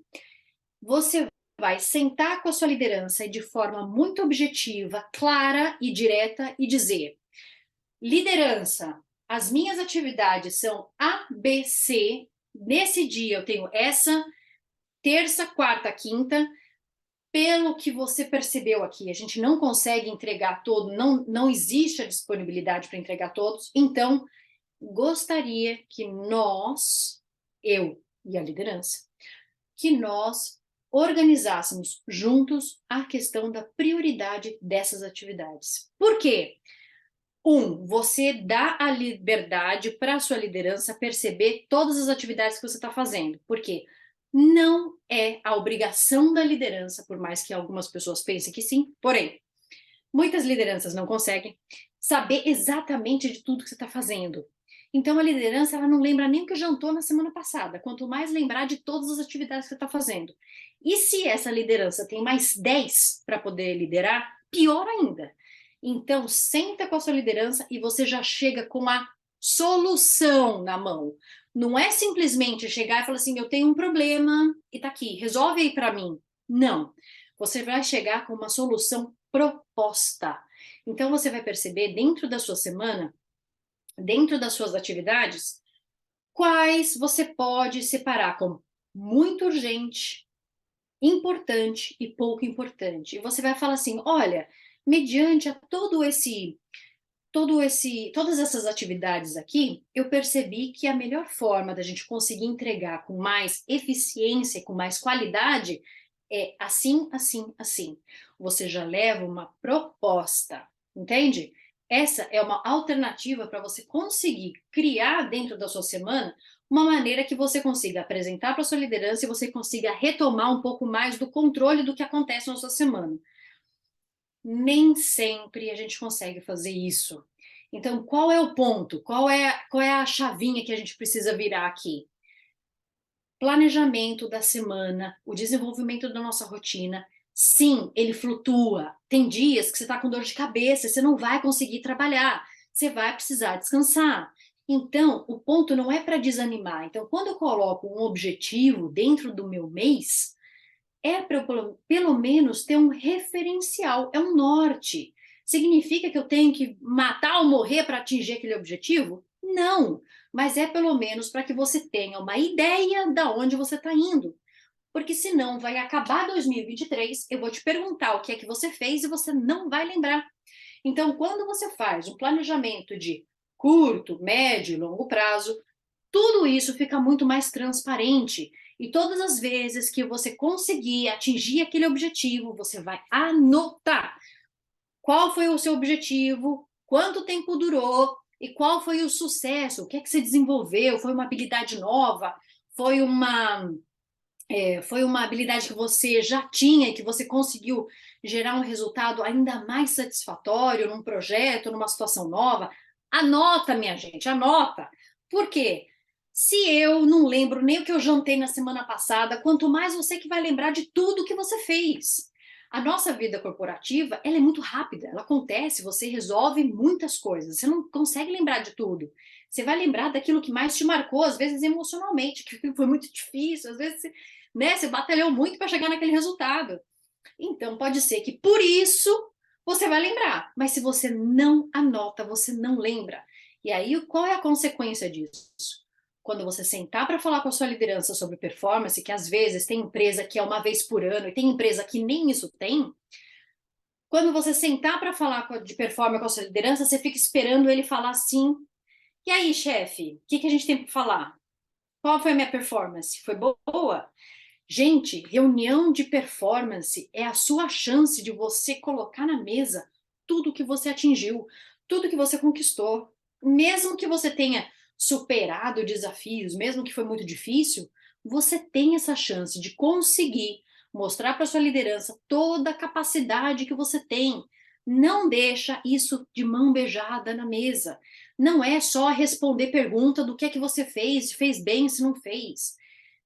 você vai sentar com a sua liderança e de forma muito objetiva, clara e direta e dizer: liderança, as minhas atividades são A, B, C. Nesse dia eu tenho essa, terça, quarta, quinta. Pelo que você percebeu aqui, a gente não consegue entregar todo, não existe a disponibilidade para entregar todos. Então, gostaria que nós, eu e a liderança, que nós organizássemos juntos a questão da prioridade dessas atividades. Por quê? Você dá a liberdade para a sua liderança perceber todas as atividades que você está fazendo. Por quê? Não é a obrigação da liderança, por mais que algumas pessoas pensem que sim, porém, muitas lideranças não conseguem saber exatamente de tudo que você está fazendo. Então, a liderança ela não lembra nem o que jantou na semana passada, quanto mais lembrar de todas as atividades que você está fazendo. E se essa liderança tem mais 10 para poder liderar, pior ainda. Então, senta com a sua liderança e você já chega com a solução na mão. Não é simplesmente chegar e falar assim: eu tenho um problema e tá aqui, resolve aí para mim. Não. Você vai chegar com uma solução proposta. Então, você vai perceber dentro da sua semana, dentro das suas atividades, quais você pode separar como muito urgente, importante e pouco importante. E você vai falar assim: olha, mediante a todas essas atividades aqui, eu percebi que a melhor forma da gente conseguir entregar com mais eficiência, com mais qualidade, é assim, assim, assim. Você já leva uma proposta, entende? Essa é uma alternativa para você conseguir criar dentro da sua semana uma maneira que você consiga apresentar para sua liderança e você consiga retomar um pouco mais do controle do que acontece na sua semana. Nem sempre a gente consegue fazer isso. Então, qual é o ponto? Qual é a chavinha que a gente precisa virar aqui? Planejamento da semana, o desenvolvimento da nossa rotina. Sim, ele flutua. Tem dias que você está com dor de cabeça, você não vai conseguir trabalhar, você vai precisar descansar. Então, o ponto não é para desanimar. Então, quando eu coloco um objetivo dentro do meu mês, é para eu pelo menos ter um referencial, é um norte. Significa que eu tenho que matar ou morrer para atingir aquele objetivo? Não, mas é pelo menos para que você tenha uma ideia da onde você está indo. Porque senão vai acabar 2023, eu vou te perguntar o que é que você fez e você não vai lembrar. Então, quando você faz um planejamento de curto, médio e longo prazo, tudo isso fica muito mais transparente. E todas as vezes que você conseguir atingir aquele objetivo, você vai anotar qual foi o seu objetivo, quanto tempo durou e qual foi o sucesso, o que é que você desenvolveu, foi uma habilidade nova, foi uma foi uma habilidade que você já tinha e que você conseguiu gerar um resultado ainda mais satisfatório num projeto, numa situação nova. Anota, minha gente, anota. Por quê? Se eu não lembro nem o que eu jantei na semana passada, quanto mais você que vai lembrar de tudo que você fez. A nossa vida corporativa, ela é muito rápida, ela acontece, você resolve muitas coisas, você não consegue lembrar de tudo. Você vai lembrar daquilo que mais te marcou, às vezes emocionalmente, que foi muito difícil, às vezes né? Você batalhou muito para chegar naquele resultado. Então, pode ser que por isso você vai lembrar, mas se você não anota, você não lembra. E aí, qual é a consequência disso? Quando você sentar para falar com a sua liderança sobre performance, que às vezes tem empresa que é uma vez por ano e tem empresa que nem isso tem, quando você sentar para falar de performance com a sua liderança, você fica esperando ele falar assim: e aí, chefe, o que a gente tem para falar? Qual foi a minha performance? Foi boa? Gente, reunião de performance é a sua chance de você colocar na mesa tudo que você atingiu, tudo que você conquistou. Mesmo que você tenha superado desafios, mesmo que foi muito difícil, você tem essa chance de conseguir mostrar para sua liderança toda a capacidade que você tem. Não deixa isso de mão beijada na mesa. Não é só responder pergunta do que é que você fez, se fez bem, se não fez.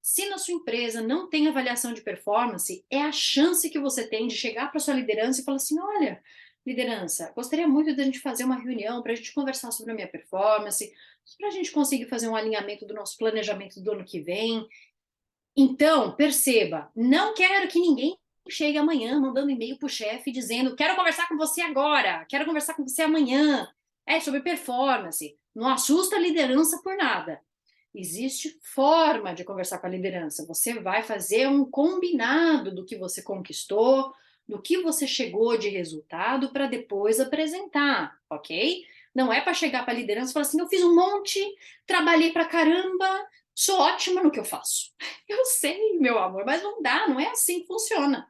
Se na sua empresa não tem avaliação de performance, é a chance que você tem de chegar para sua liderança e falar assim: olha, liderança, gostaria muito de a gente fazer uma reunião para a gente conversar sobre a minha performance, para a gente conseguir fazer um alinhamento do nosso planejamento do ano que vem. Então, perceba, não quero que ninguém chegue amanhã mandando e-mail para o chefe dizendo: quero conversar com você agora, quero conversar com você amanhã. É sobre performance. Não assusta a liderança por nada. Existe forma de conversar com a liderança. Você vai fazer um combinado do que você conquistou, do que você chegou de resultado para depois apresentar, ok? Não é para chegar para a liderança e falar assim: eu fiz um monte, trabalhei para caramba, sou ótima no que eu faço. Eu sei, meu amor, mas não dá, não é assim que funciona.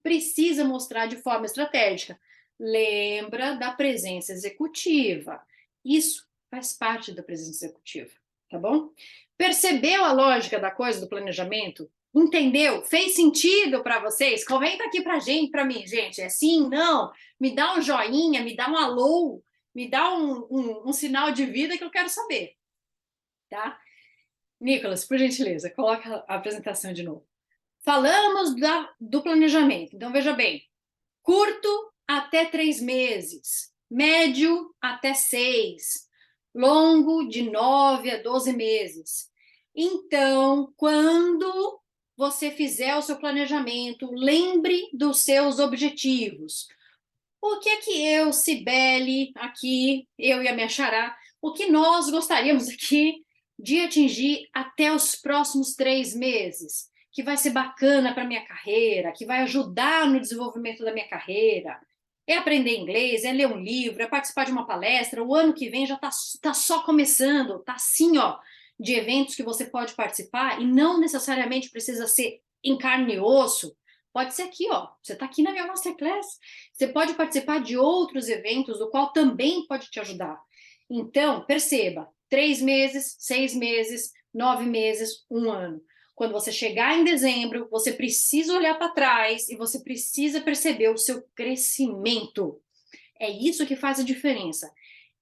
Precisa mostrar de forma estratégica. Lembra da presença executiva. Isso faz parte da presença executiva, tá bom? Percebeu a lógica da coisa do planejamento? Entendeu? Fez sentido para vocês? Comenta aqui para mim, gente. É sim, não? Me dá um joinha, me dá um alô, me dá um sinal de vida que eu quero saber, tá? Nicolas, por gentileza, coloca a apresentação de novo. Falamos do planejamento. Então, veja bem, curto até 3 meses, médio até 6, longo de 9 a 12 meses. Então, quando você fizer o seu planejamento, lembre dos seus objetivos. O que é que eu, Cibele, aqui, eu e a minha xará, o que nós gostaríamos aqui de atingir até os próximos 3 meses? Que vai ser bacana para a minha carreira, que vai ajudar no desenvolvimento da minha carreira. É aprender inglês, é ler um livro, é participar de uma palestra. O ano que vem já tá só começando, tá assim, ó, de eventos que você pode participar e não necessariamente precisa ser em carne e osso. Pode ser aqui, ó. Você está aqui na minha Masterclass. Você pode participar de outros eventos, do qual também pode te ajudar. Então, perceba: 3 meses, 6 meses, 9 meses, um ano. Quando você chegar em dezembro, você precisa olhar para trás e você precisa perceber o seu crescimento. É isso que faz a diferença.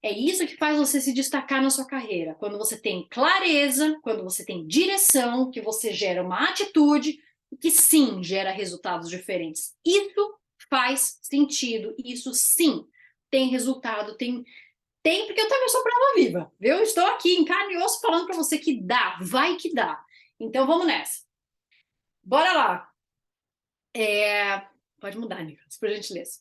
É isso que faz você se destacar na sua carreira. Quando você tem clareza, quando você tem direção, que você gera uma atitude que sim gera resultados diferentes. Isso faz sentido, isso sim tem resultado, tem Tem, porque eu sou prova viva, viu? Estou aqui em carne e osso falando para você que dá, vai que dá. Então vamos nessa. Bora lá. Pode mudar, Nicolas, por gentileza.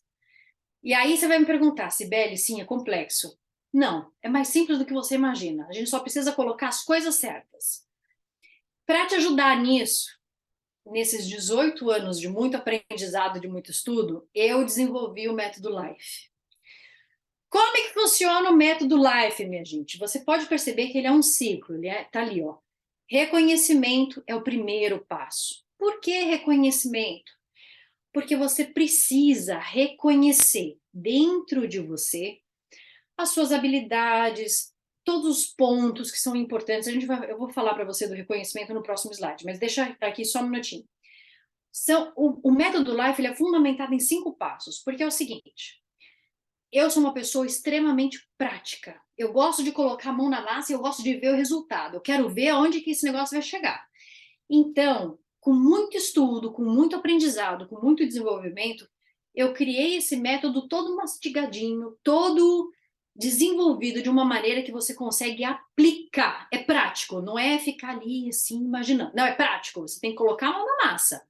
E aí você vai me perguntar, Sibeli, sim, é complexo. Não, é mais simples do que você imagina. A gente só precisa colocar as coisas certas. Para te ajudar nisso, nesses 18 anos de muito aprendizado, de muito estudo, eu desenvolvi o método LIFE. Como é que funciona o método LIFE, minha gente? Você pode perceber que ele é um ciclo, tá ali, ó. Reconhecimento é o primeiro passo. Por que reconhecimento? Porque você precisa reconhecer dentro de você as suas habilidades, todos os pontos que são importantes. Eu vou falar para você do reconhecimento no próximo slide, mas deixa aqui só um minutinho. O método LIFE ele é fundamentado em 5 passos, porque é o seguinte: eu sou uma pessoa extremamente prática. Eu gosto de colocar a mão na massa e eu gosto de ver o resultado. Eu quero ver aonde que esse negócio vai chegar. Então, com muito estudo, com muito aprendizado, com muito desenvolvimento, eu criei esse método todo mastigadinho, todo desenvolvido de uma maneira que você consegue aplicar. É prático, não é ficar ali assim imaginando. Não, é prático. Você tem que colocar a mão na massa.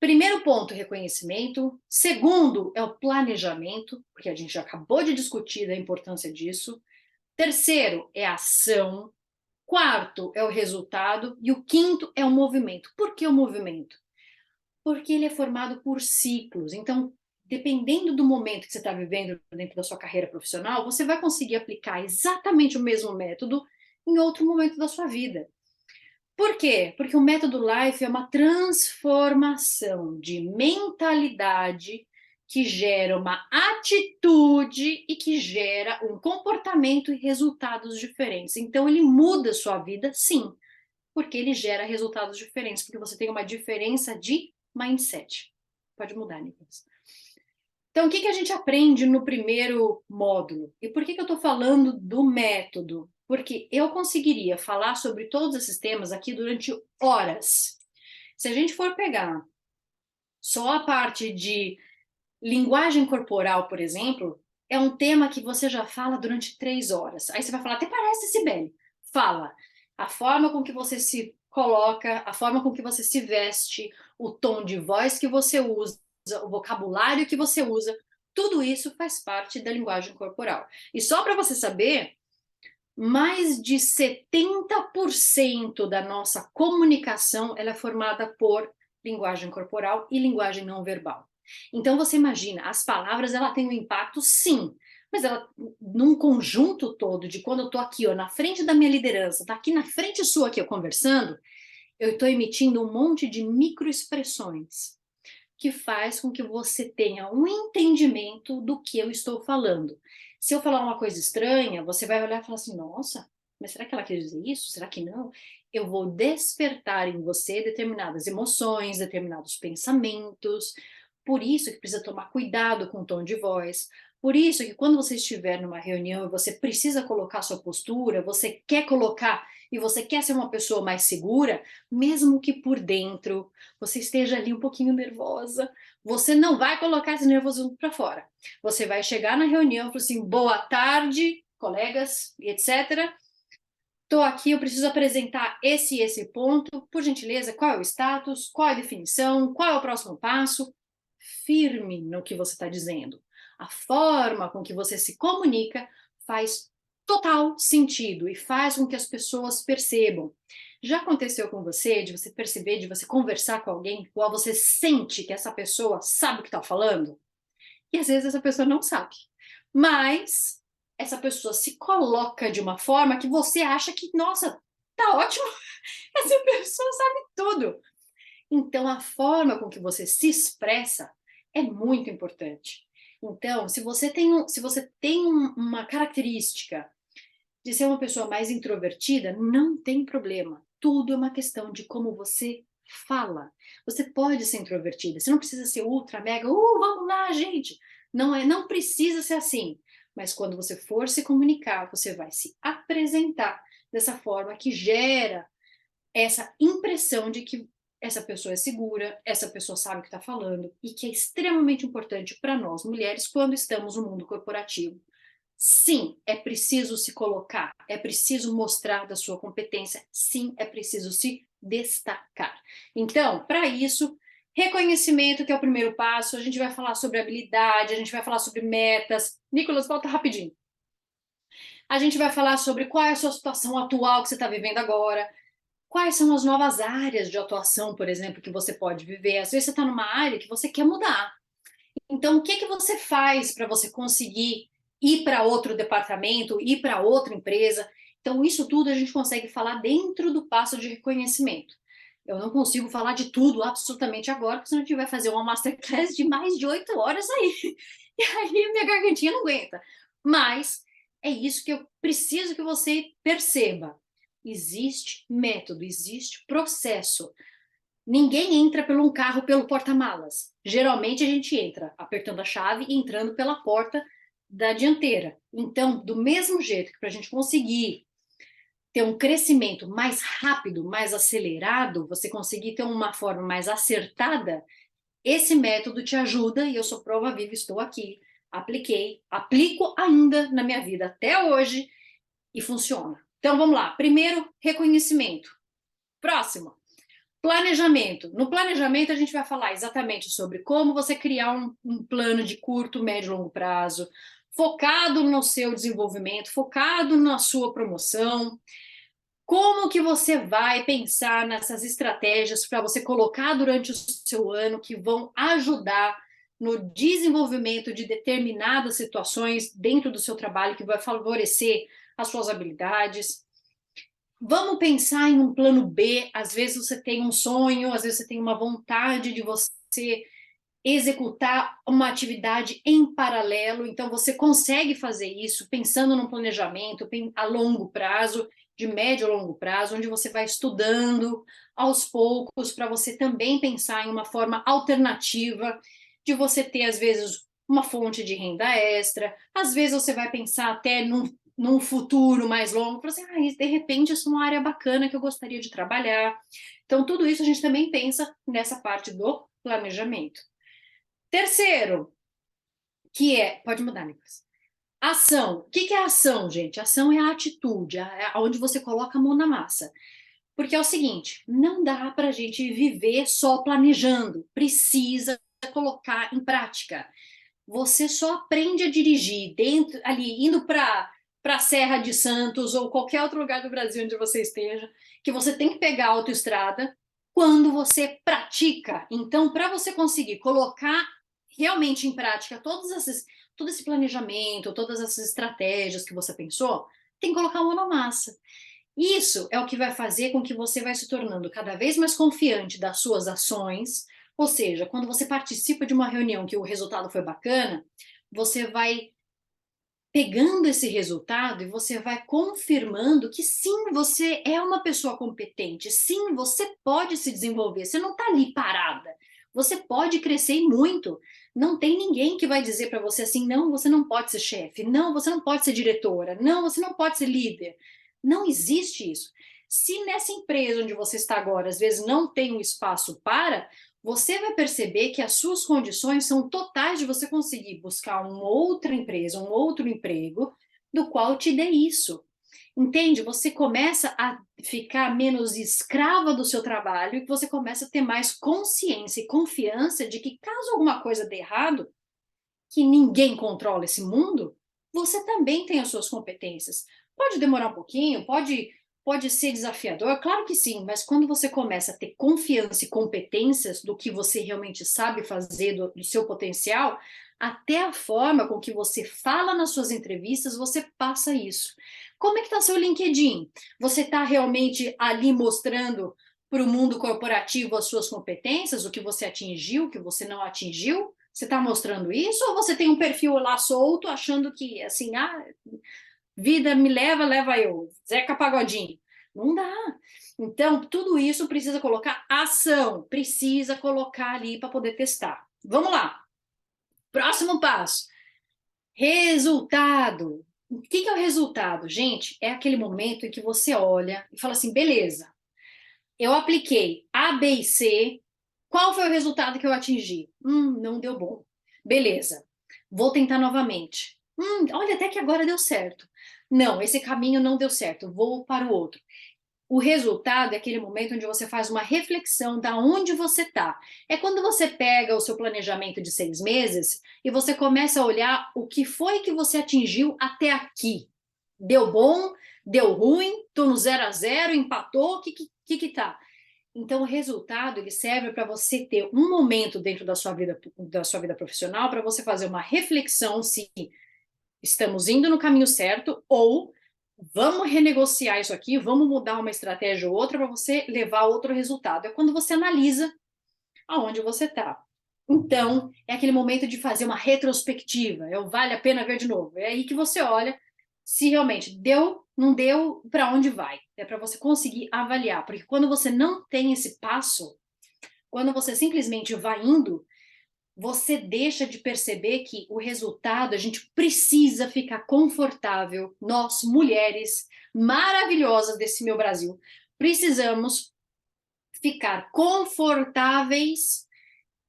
Primeiro ponto, reconhecimento. Segundo, é o planejamento, porque a gente já acabou de discutir a importância disso. Terceiro, é a ação. Quarto, é o resultado. E o quinto é o movimento. Por que o movimento? Porque ele é formado por ciclos. Então, dependendo do momento que você está vivendo dentro da sua carreira profissional, você vai conseguir aplicar exatamente o mesmo método em outro momento da sua vida. Por quê? Porque o método LIFE é uma transformação de mentalidade que gera uma atitude e que gera um comportamento e resultados diferentes. Então, ele muda a sua vida, sim, porque ele gera resultados diferentes, porque você tem uma diferença de mindset. Pode mudar, Nicolas. Então, o que a gente aprende no primeiro módulo? E por que eu estou falando do método? Porque eu conseguiria falar sobre todos esses temas aqui durante horas. Se a gente for pegar só a parte de linguagem corporal, por exemplo, é um tema que você já fala durante 3 horas. Aí você vai falar, até parece, Sibeli. Fala. A forma com que você se coloca, a forma com que você se veste, o tom de voz que você usa, o vocabulário que você usa, tudo isso faz parte da linguagem corporal. E só para você saber, mais de 70% da nossa comunicação ela é formada por linguagem corporal e linguagem não verbal. Então você imagina, as palavras ela tem um impacto sim, mas ela num conjunto todo de quando eu tô aqui, ó, na frente da minha liderança, tá aqui na frente sua aqui eu conversando, eu estou emitindo um monte de microexpressões que faz com que você tenha um entendimento do que eu estou falando. Se eu falar uma coisa estranha, você vai olhar e falar assim: nossa, mas será que ela quer dizer isso? Será que não? Eu vou despertar em você determinadas emoções, determinados pensamentos. Por isso que precisa tomar cuidado com o tom de voz. Por isso que quando você estiver numa reunião e você precisa colocar sua postura, você quer colocar e você quer ser uma pessoa mais segura, mesmo que por dentro você esteja ali um pouquinho nervosa, você não vai colocar esse nervosismo para fora. Você vai chegar na reunião e falar assim: boa tarde, colegas e etc. Estou aqui, eu preciso apresentar esse e esse ponto. Por gentileza, qual é o status? Qual é a definição? Qual é o próximo passo? Firme no que você está dizendo. A forma com que você se comunica faz total sentido e faz com que as pessoas percebam. Já aconteceu com você de você perceber, de você conversar com alguém, ou você sente que essa pessoa sabe o que está falando? E às vezes essa pessoa não sabe. Mas essa pessoa se coloca de uma forma que você acha que, nossa, tá ótimo, essa pessoa sabe tudo. Então, a forma com que você se expressa é muito importante. Então, se você tem uma característica de ser uma pessoa mais introvertida, não tem problema. Tudo é uma questão de como você fala. Você pode ser introvertida, você não precisa ser ultra mega, vamos lá, gente. Não precisa ser assim. Mas quando você for se comunicar, você vai se apresentar dessa forma que gera essa impressão de que essa pessoa é segura, essa pessoa sabe o que está falando, e que é extremamente importante para nós mulheres quando estamos no mundo corporativo. Sim, é preciso se colocar, é preciso mostrar da sua competência, sim, é preciso se destacar. Então, para isso, reconhecimento, que é o primeiro passo, a gente vai falar sobre habilidade, a gente vai falar sobre metas. Nicolas, volta rapidinho. A gente vai falar sobre qual é a sua situação atual que você está vivendo agora, quais são as novas áreas de atuação, por exemplo, que você pode viver. Às vezes você está numa área que você quer mudar. Então, o que que você faz para você conseguir ir para outro departamento, ir para outra empresa? Então, isso tudo a gente consegue falar dentro do passo de reconhecimento. Eu não consigo falar de tudo absolutamente agora, porque senão a gente vai fazer uma masterclass de mais de 8 horas aí. E aí minha gargantinha não aguenta. Mas é isso que eu preciso que você perceba. Existe método, existe processo. Ninguém entra pelo um carro pelo porta-malas. Geralmente a gente entra apertando a chave e entrando pela porta da dianteira. Então, do mesmo jeito que para a gente conseguir ter um crescimento mais rápido, mais acelerado, você conseguir ter uma forma mais acertada, esse método te ajuda, e eu sou prova viva, estou aqui, apliquei, aplico ainda na minha vida até hoje e funciona. Então vamos lá. Primeiro, reconhecimento. Próximo, planejamento. No planejamento, a gente vai falar exatamente sobre como você criar um plano de curto, médio e longo prazo, focado no seu desenvolvimento, focado na sua promoção. Como que você vai pensar nessas estratégias para você colocar durante o seu ano que vão ajudar no desenvolvimento de determinadas situações dentro do seu trabalho, que vai favorecer as suas habilidades? Vamos pensar em um plano B. Às vezes você tem um sonho, às vezes você tem uma vontade de você executar uma atividade em paralelo, então você consegue fazer isso pensando num planejamento a longo prazo, de médio a longo prazo, onde você vai estudando aos poucos para você também pensar em uma forma alternativa de você ter, às vezes, uma fonte de renda extra, às vezes você vai pensar até num futuro mais longo, para assim, de repente isso é uma área bacana que eu gostaria de trabalhar. Então, tudo isso a gente também pensa nessa parte do planejamento. Terceiro, que é, pode mudar, Nicolas. Ação. O que é ação, gente? Ação é a atitude, onde você coloca a mão na massa. Porque é o seguinte, não dá para a gente viver só planejando, precisa colocar em prática. Você só aprende a dirigir dentro, ali, indo para a Serra de Santos ou qualquer outro lugar do Brasil onde você esteja, que você tem que pegar a autoestrada quando você pratica. Então, para você conseguir colocar realmente em prática todo esse planejamento, todas essas estratégias que você pensou, tem que colocar a mão na massa. Isso é o que vai fazer com que você vai se tornando cada vez mais confiante das suas ações, ou seja, quando você participa de uma reunião que o resultado foi bacana, você vai pegando esse resultado e você vai confirmando que sim, você é uma pessoa competente, sim, você pode se desenvolver, você não está ali parada, você pode crescer muito. Não tem ninguém que vai dizer para você assim, não, você não pode ser chefe, não, você não pode ser diretora, não, você não pode ser líder. Não existe isso. Se nessa empresa onde você está agora, às vezes não tem um espaço para, você vai perceber que as suas condições são totais de você conseguir buscar uma outra empresa, um outro emprego, do qual te dê isso. Entende? Você começa a ficar menos escrava do seu trabalho e você começa a ter mais consciência e confiança de que caso alguma coisa dê errado, que ninguém controla esse mundo, você também tem as suas competências. Pode demorar um pouquinho, pode ser desafiador, claro que sim, mas quando você começa a ter confiança e competências do que você realmente sabe fazer, do seu potencial, até a forma com que você fala nas suas entrevistas, você passa isso. Como é que está seu LinkedIn? Você está realmente ali mostrando para o mundo corporativo as suas competências, o que você atingiu, o que você não atingiu? Você está mostrando isso ou você tem um perfil lá solto achando que assim, vida me leva, leva eu, Zeca Pagodinho? Não dá. Então, tudo isso precisa colocar ação, precisa colocar ali para poder testar. Vamos lá. Próximo passo. Resultado. O que é o resultado, gente? É aquele momento em que você olha e fala assim, beleza, eu apliquei A, B e C. Qual foi o resultado que eu atingi? Não deu bom. Beleza. Vou tentar novamente. Olha, até que agora deu certo. Não, esse caminho não deu certo, vou para o outro. O resultado é aquele momento onde você faz uma reflexão da onde você está. É quando você pega o seu planejamento de 6 meses e você começa a olhar o que foi que você atingiu até aqui. Deu bom? Deu ruim? Estou no 0 a 0, empatou? O que tá? Então, o resultado ele serve para você ter um momento dentro da sua vida profissional para você fazer uma reflexão se estamos indo no caminho certo ou vamos renegociar isso aqui, vamos mudar uma estratégia ou outra para você levar a outro resultado. É quando você analisa aonde você está. Então, é aquele momento de fazer uma retrospectiva. Vale a pena ver de novo. É aí que você olha se realmente deu, não deu, para onde vai. É para você conseguir avaliar. Porque quando você não tem esse passo, quando você simplesmente vai indo, você deixa de perceber que o resultado, a gente precisa ficar confortável, nós, mulheres maravilhosas desse meu Brasil, precisamos ficar confortáveis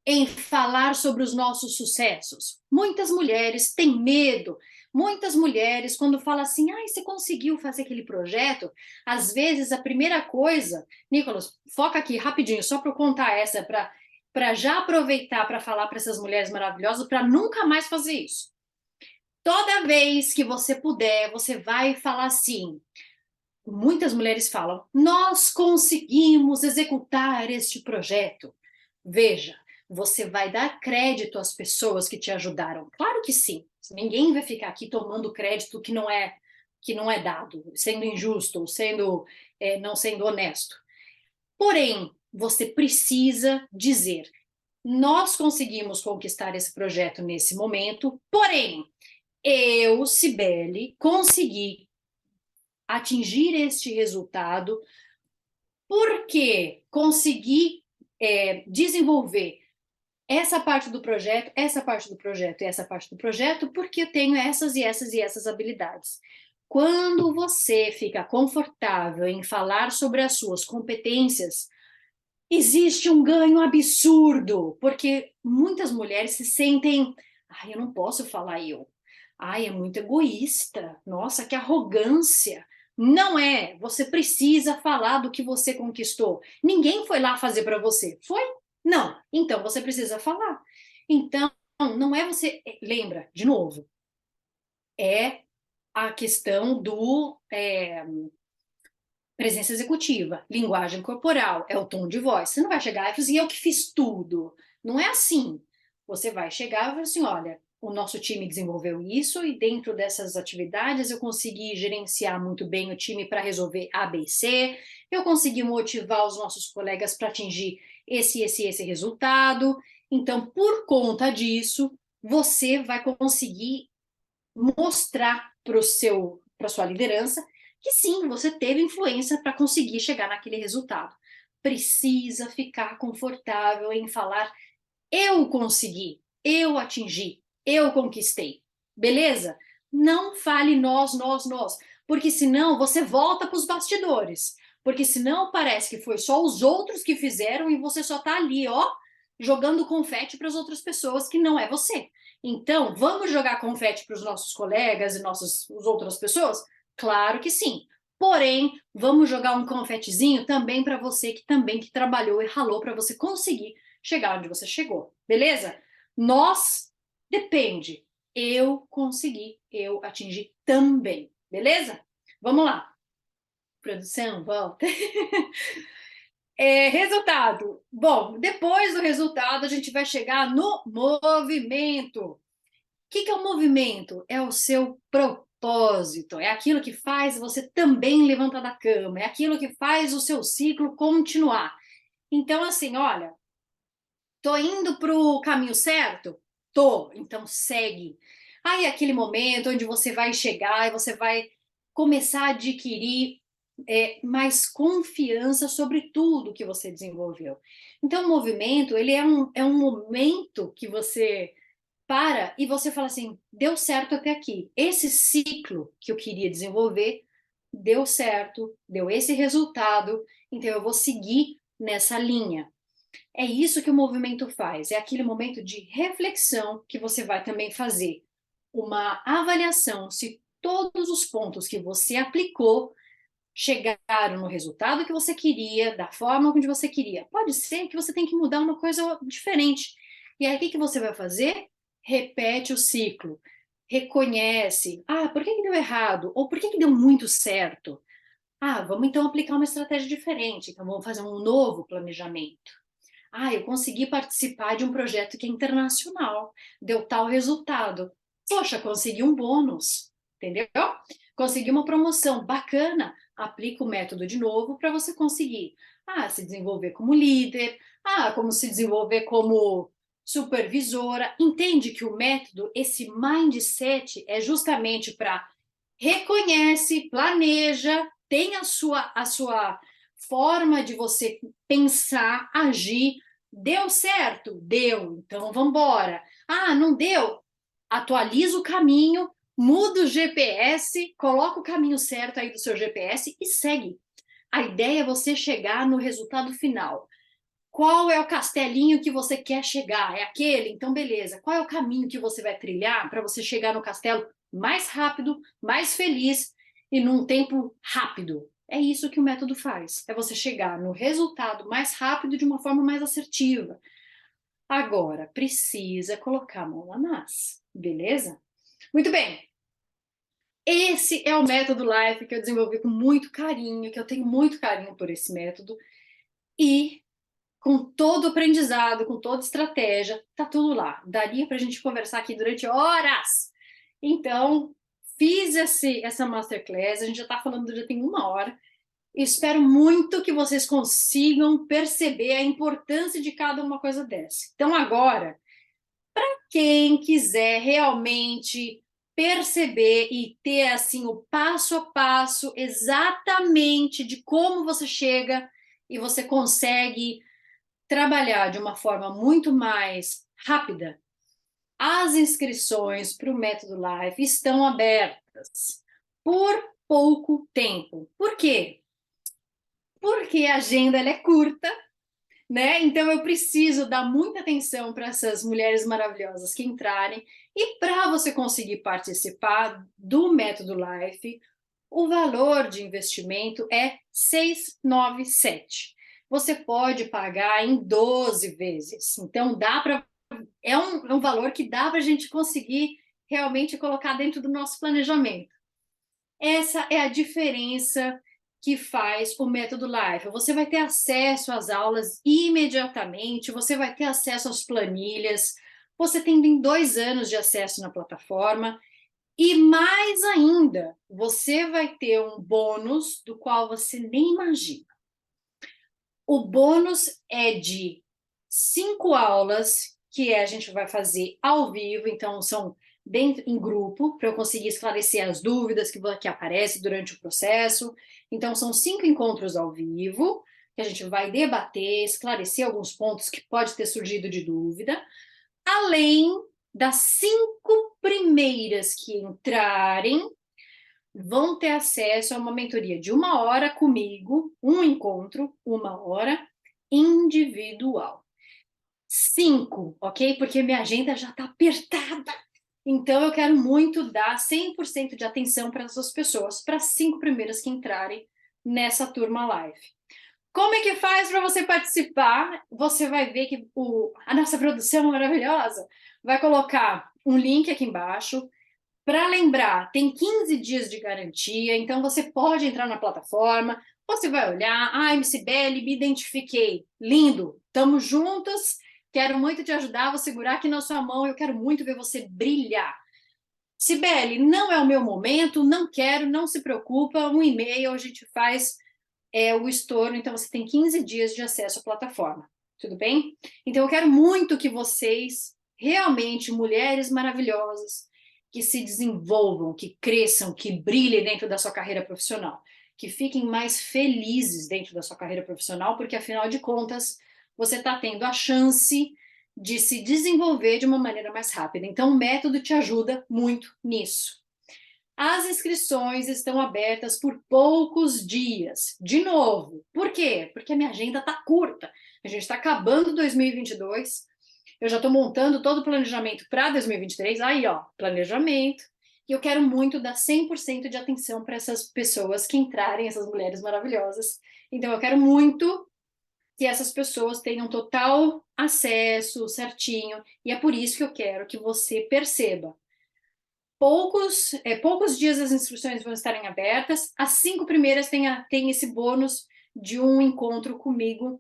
em falar sobre os nossos sucessos. Muitas mulheres têm medo. Muitas mulheres, quando falam assim, você conseguiu fazer aquele projeto, às vezes a primeira coisa, Nicolas, foca aqui rapidinho, só para eu contar essa, para já aproveitar para falar para essas mulheres maravilhosas, para nunca mais fazer isso. Toda vez que você puder, você vai falar assim. Muitas mulheres falam: nós conseguimos executar este projeto. Veja, você vai dar crédito às pessoas que te ajudaram. Claro que sim. Ninguém vai ficar aqui tomando crédito que não é dado, sendo injusto, ou não sendo honesto. Porém, você precisa dizer: nós conseguimos conquistar esse projeto nesse momento, porém, eu, Cibele, consegui atingir este resultado porque consegui desenvolver essa parte do projeto, essa parte do projeto e essa parte do projeto, porque eu tenho essas e essas e essas habilidades. Quando você fica confortável em falar sobre as suas competências, existe um ganho absurdo, porque muitas mulheres se sentem, eu não posso falar eu. É muito egoísta. Nossa, que arrogância. Não é. Você precisa falar do que você conquistou. Ninguém foi lá fazer para você. Foi? Não. Então você precisa falar. Então, não é você. Lembra, de novo, é a questão do presença executiva, linguagem corporal, é o tom de voz. Você não vai chegar e falar assim, eu que fiz tudo. Não é assim. Você vai chegar e falar assim, olha, o nosso time desenvolveu isso e dentro dessas atividades eu consegui gerenciar muito bem o time para resolver A, B e C, eu consegui motivar os nossos colegas para atingir esse resultado. Então, por conta disso, você vai conseguir mostrar para sua liderança que sim, você teve influência para conseguir chegar naquele resultado. Precisa ficar confortável em falar: eu consegui, eu atingi, eu conquistei. Beleza? Não fale nós, porque senão você volta para os bastidores. Porque senão parece que foi só os outros que fizeram e você só está ali, ó, jogando confete para as outras pessoas que não é você. Então, vamos jogar confete para os nossos colegas e as outras pessoas? Claro que sim. Porém, vamos jogar um confetezinho também para você que trabalhou e ralou para você conseguir chegar onde você chegou. Beleza? Nós depende. Eu consegui, eu atingi também. Beleza? Vamos lá. Produção, volta. Resultado. Bom, depois do resultado, a gente vai chegar no movimento. O que é o movimento? É o seu propósito, é aquilo que faz você também levantar da cama, é aquilo que faz o seu ciclo continuar. Então, assim, olha, tô indo para o caminho certo? Tô, então segue. Aí é aquele momento onde você vai chegar e você vai começar a adquirir mais confiança sobre tudo que você desenvolveu. Então, o movimento, ele é um momento que você para e você fala assim, deu certo até aqui. Esse ciclo que eu queria desenvolver deu certo, deu esse resultado, então eu vou seguir nessa linha. É isso que o movimento faz, é aquele momento de reflexão que você vai também fazer. uma avaliação se todos os pontos que você aplicou chegaram no resultado que você queria, da forma como você queria. Pode ser que você tenha que mudar uma coisa diferente. E aí, o que você vai fazer? Repete o ciclo. Reconhece. Ah, por que deu errado? Ou por que deu muito certo? Ah, vamos então aplicar uma estratégia diferente. Então, vamos fazer um novo planejamento. Ah, eu consegui participar de um projeto que é internacional. Deu tal resultado. Poxa, consegui um bônus. Entendeu? Consegui uma promoção. Bacana. Aplica o método de novo para você conseguir. Ah, se desenvolver como líder. Ah, como se desenvolver como supervisora. Entende que o método, esse mindset, é justamente para reconhece, planeja, tem a sua forma de você pensar, agir. Deu certo? Deu. Então vamos embora. Ah, não deu? Atualiza o caminho, muda o GPS, coloca o caminho certo aí do seu GPS e segue. A ideia é você chegar no resultado final. Qual é o castelinho que você quer chegar? É aquele? Então, beleza. Qual é o caminho que você vai trilhar para você chegar no castelo mais rápido, mais feliz e num tempo rápido? É isso que o método faz. É você chegar no resultado mais rápido de uma forma mais assertiva. Agora, precisa colocar a mão na massa, beleza? Muito bem. Esse é o método Life que eu desenvolvi com muito carinho, que eu tenho muito carinho por esse método. E com todo o aprendizado, com toda estratégia, tá tudo lá. Daria para a gente conversar aqui durante horas. Então, fiz essa masterclass, a gente já está falando, já tem 1 hora. Espero muito que vocês consigam perceber a importância de cada uma coisa dessa. Então, agora, quem quiser realmente perceber e ter assim o passo a passo exatamente de como você chega e você consegue trabalhar de uma forma muito mais rápida, as inscrições para o Método Life estão abertas por pouco tempo. Por quê? Porque a agenda ela é curta, né? Então eu preciso dar muita atenção para essas mulheres maravilhosas que entrarem e para você conseguir participar do Método Life, o valor de investimento é 697. Você pode pagar em 12 vezes. Então dá para é um valor que dá para a gente conseguir realmente colocar dentro do nosso planejamento. Essa é a diferença que faz o método Life. Você vai ter acesso às aulas imediatamente, você vai ter acesso às planilhas, você tem 2 anos de acesso na plataforma, e mais ainda, você vai ter um bônus do qual você nem imagina. O bônus é de 5 aulas que a gente vai fazer ao vivo, então são dentro em grupo, para eu conseguir esclarecer as dúvidas que aparecem durante o processo. Então, são 5 encontros ao vivo, que a gente vai debater, esclarecer alguns pontos que pode ter surgido de dúvida, além das 5 primeiras que entrarem, vão ter acesso a uma mentoria de 1 hora comigo, um encontro, 1 hora, individual. 5, ok? Porque minha agenda já está apertada. Então, eu quero muito dar 100% de atenção para essas pessoas, para as 5 primeiras que entrarem nessa turma live. Como é que faz para você participar? Você vai ver que a nossa produção maravilhosa vai colocar um link aqui embaixo. Para lembrar, tem 15 dias de garantia, então você pode entrar na plataforma, você vai olhar, Sibeli, me identifiquei, lindo, estamos juntas, quero muito te ajudar, vou segurar aqui na sua mão, eu quero muito ver você brilhar. Sibeli, não é o meu momento, não quero, não se preocupa, um e-mail a gente faz o estorno, então você tem 15 dias de acesso à plataforma, tudo bem? Então eu quero muito que vocês, realmente, mulheres maravilhosas, que se desenvolvam, que cresçam, que brilhem dentro da sua carreira profissional, que fiquem mais felizes dentro da sua carreira profissional, porque afinal de contas, você está tendo a chance de se desenvolver de uma maneira mais rápida. Então, o método te ajuda muito nisso. As inscrições estão abertas por poucos dias. De novo, por quê? Porque a minha agenda está curta. A gente está acabando 2022 Eu já estou montando todo o planejamento para 2023. Aí, ó, planejamento. E eu quero muito dar 100% de atenção para essas pessoas que entrarem, essas mulheres maravilhosas. Então, eu quero muito que essas pessoas tenham total acesso certinho. E é por isso que eu quero que você perceba. Poucos dias as inscrições vão estarem abertas. As 5 primeiras têm esse bônus de um encontro comigo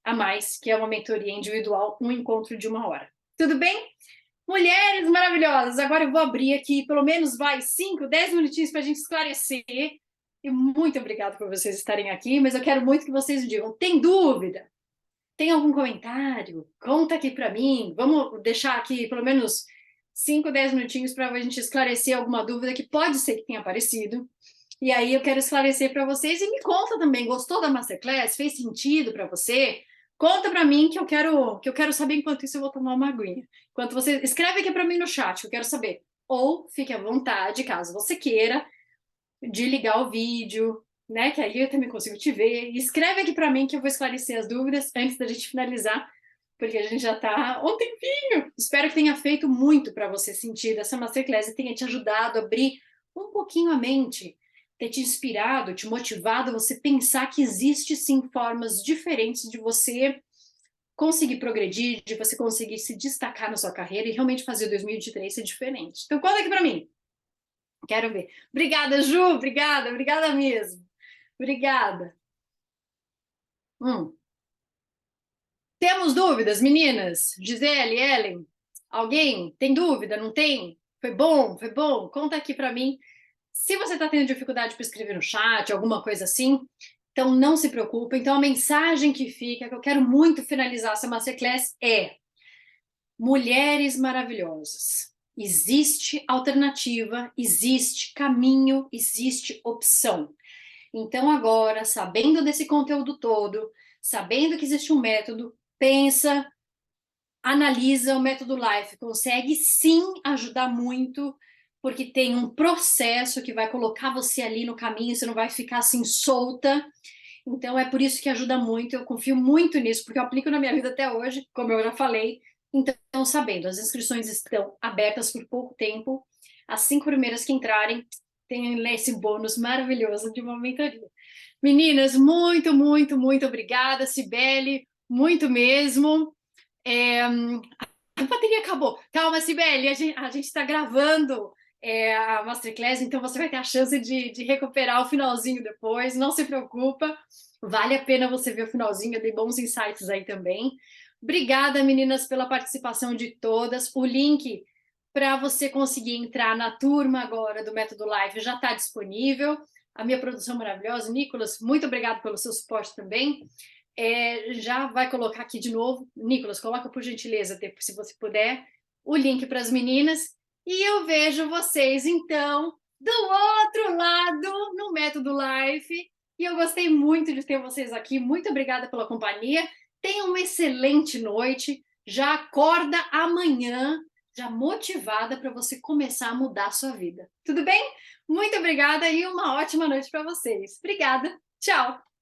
a mais, que é uma mentoria individual, um encontro de 1 hora. Tudo bem? Mulheres maravilhosas, agora eu vou abrir aqui, pelo menos 5, 10 minutinhos para a gente esclarecer. E muito obrigada por vocês estarem aqui, mas eu quero muito que vocês me digam, tem dúvida? Tem algum comentário? Conta aqui para mim. Vamos deixar aqui pelo menos 5, 10 minutinhos para a gente esclarecer alguma dúvida que pode ser que tenha aparecido. E aí eu quero esclarecer para vocês e me conta também, gostou da Masterclass? Fez sentido para você? Conta para mim que eu quero saber. Enquanto isso eu vou tomar uma aguinha. Enquanto você escreve aqui para mim no chat, que eu quero saber. Ou fique à vontade, caso você queira, de ligar o vídeo, né? Que aí eu também consigo te ver. E escreve aqui para mim que eu vou esclarecer as dúvidas antes da gente finalizar, porque a gente já está há um tempinho. Espero que tenha feito muito para você sentir dessa Masterclass e tenha te ajudado a abrir um pouquinho a mente, ter te inspirado, te motivado a você pensar que existe sim formas diferentes de você conseguir progredir, de você conseguir se destacar na sua carreira e realmente fazer 2023 ser diferente. Então conta aqui para mim. Quero ver. Obrigada, Ju. Obrigada mesmo. Obrigada. Temos dúvidas, meninas? Gisele, Ellen? Alguém tem dúvida? Não tem? Foi bom? Foi bom? Conta aqui para mim. Se você está tendo dificuldade para escrever no chat, alguma coisa assim, então não se preocupe. Então a mensagem que fica, que eu quero muito finalizar essa Masterclass é: mulheres maravilhosas. Existe alternativa, existe caminho, existe opção. Então, agora, sabendo desse conteúdo todo, sabendo que existe um método, pensa, analisa o método Life. Consegue sim ajudar muito, porque tem um processo que vai colocar você ali no caminho, você não vai ficar assim solta. Então, é por isso que ajuda muito. Eu confio muito nisso, porque eu aplico na minha vida até hoje, como eu já falei. Então, sabendo, as inscrições estão abertas por pouco tempo. As 5 primeiras que entrarem têm esse bônus maravilhoso de uma mentoria. Meninas, muito, muito, muito obrigada, Cibele, muito mesmo. A bateria acabou. Calma, Cibele, a gente está gravando a Masterclass, então você vai ter a chance de recuperar o finalzinho depois, não se preocupa, vale a pena você ver o finalzinho, eu dei bons insights aí também. Obrigada, meninas, pela participação de todas. O link para você conseguir entrar na turma agora do Método Live já está disponível. A minha produção maravilhosa, Nicolas, muito obrigado pelo seu suporte também. Já vai colocar aqui de novo. Nicolas, coloca por gentileza, se você puder, o link para as meninas. E eu vejo vocês, então, do outro lado, no Método Life. E eu gostei muito de ter vocês aqui. Muito obrigada pela companhia. Tenha uma excelente noite. Já acorda amanhã, já motivada para você começar a mudar a sua vida. Tudo bem? Muito obrigada e uma ótima noite para vocês. Obrigada. Tchau.